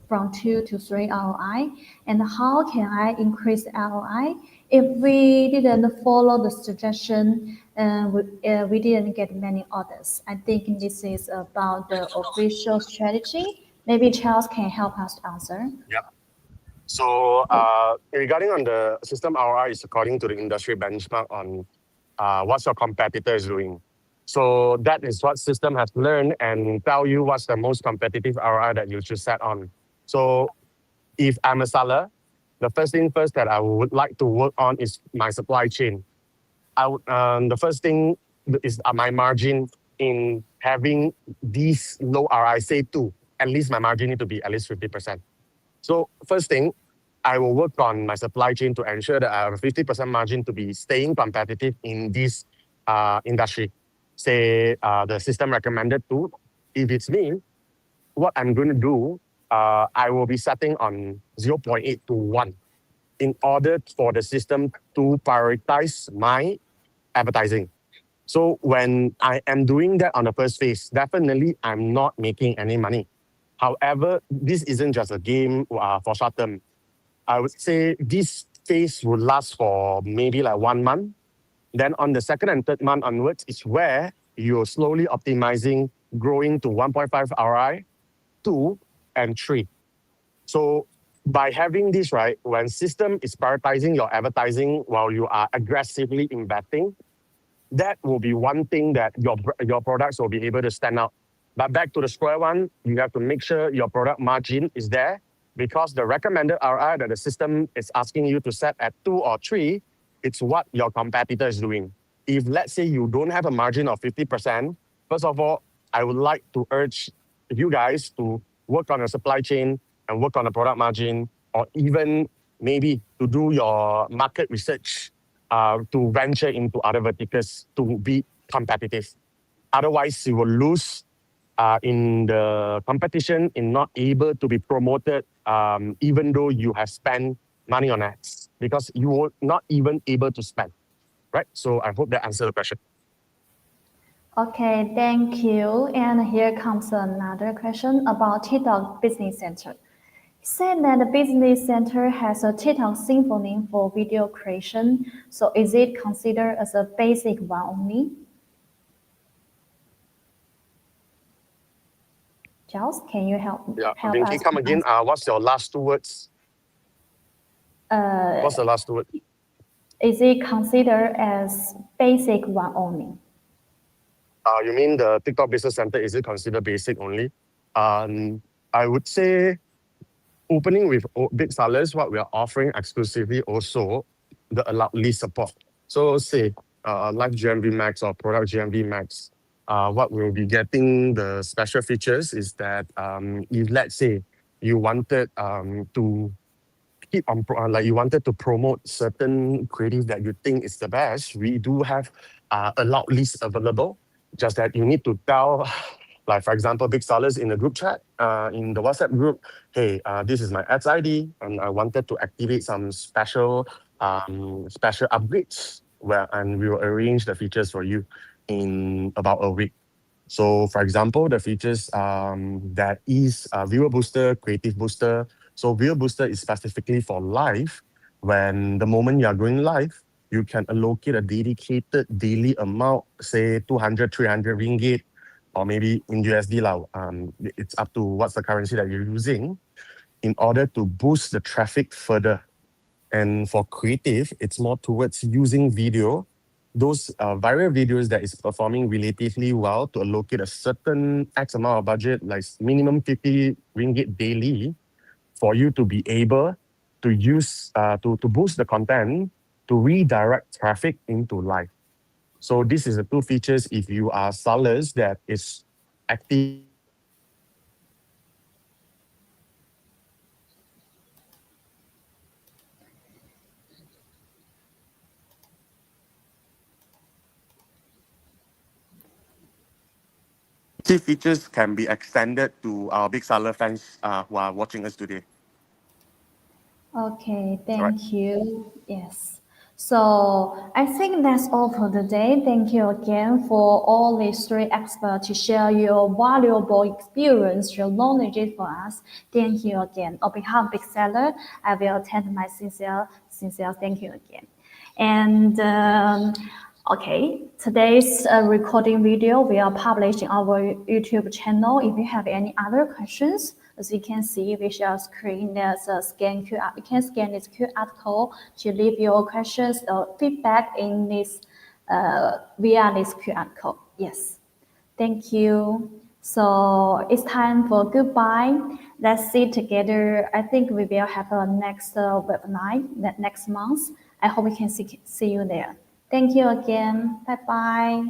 from 2 to 3 ROI, and how can I increase ROI if we didn't follow the suggestion and we didn't get many orders? I think this is about the official strategy. Maybe Charles can help us to answer. Yeah. So regarding on the system ROI is according to the industry benchmark on what your competitor is doing. So that is what system has learned and tell you what's the most competitive ROI that you should set on. So if I'm a seller, the first thing first that I would like to work on is my supply chain. The first thing is my margin in having these low ROI, say two. At least my margin need to be at least 50%. So first thing, I will work on my supply chain to ensure that I have a 50% margin to be staying competitive in this industry. Say the system recommended to, if it's me, what I'm going to do, I will be setting on 0.8 to 1 in order for the system to prioritize my advertising. So when I am doing that on the first phase, definitely I'm not making any money. However, this isn't just a game for short term. I would say this phase will last for maybe like 1 month. Then on the second and third month onwards, it's where you're slowly optimizing, growing to 1.5 RI, 2, and 3. So by having this, right, when system is prioritizing your advertising while you are aggressively investing, that will be one thing that your products will be able to stand out. But back to the square one, you have to make sure your product margin is there because the recommended ROI that the system is asking you to set at 2 or 3, it's what your competitor is doing. If let's say you don't have a margin of 50%, first of all, I would like to urge you guys to work on your supply chain and work on the product margin, or even maybe to do your market research to venture into other verticals to be competitive. Otherwise, you will lose in the competition in not able to be promoted, even though you have spent money on ads because you were not even able to spend, right? So I hope that answers the question. Okay, thank you. And here comes another question about TikTok Business Center. He said that the Business Center has a TikTok Symphony for video creation. So is it considered as a basic one only? Giles, can you help Vinky, us? come again. What's your last 2 words? What's the last 2 words? Is it considered as basic one only? You mean the TikTok Business Center, is it considered basic only? I would say opening with big sellers, what we are offering exclusively also the allowed list support. So say like GMV MAX or product GMV MAX, what we'll be getting the special features is that if let's say you wanted to keep on like you wanted to promote certain creative that you think is the best, we do have allowed list available. Just that you need to tell, like for example, big sellers in the group chat, in the WhatsApp group, hey, this is my ads ID, and I wanted to activate some special upgrades and we will arrange the features for you in about a week. So for example, the features that is Viewer Booster, Creative Booster. So Viewer Booster is specifically for live. When the moment you are going live, you can allocate a dedicated daily amount, say 200, 300 ringgit, or maybe in USD. It's up to what's the currency that you're using in order to boost the traffic further. And for creative, it's more towards using video, those viral videos that is performing relatively well to allocate a certain X amount of budget, like minimum 50 ringgit daily, for you to be able to use, to boost the content, to redirect traffic into live. So this is the 2 features if you are sellers that is active. Features can be extended to our big seller fans who are watching us today. Okay, thank you. Yes. So I think that's all for today. Thank you again for all these three experts to share your valuable experience, your knowledge for us. Thank you again. On behalf of Big Seller, I will tend my sincere thank you again. And okay, today's recording video we are publishing our YouTube channel. If you have any other questions, as you can see, we share screen. There's a scan QR. You can scan this QR code to leave your questions or feedback in this via this QR code. Yes, thank you. So it's time for goodbye. Let's see together. I think we will have a next webinar next month. I hope we can see you there. Thank you again. Bye bye.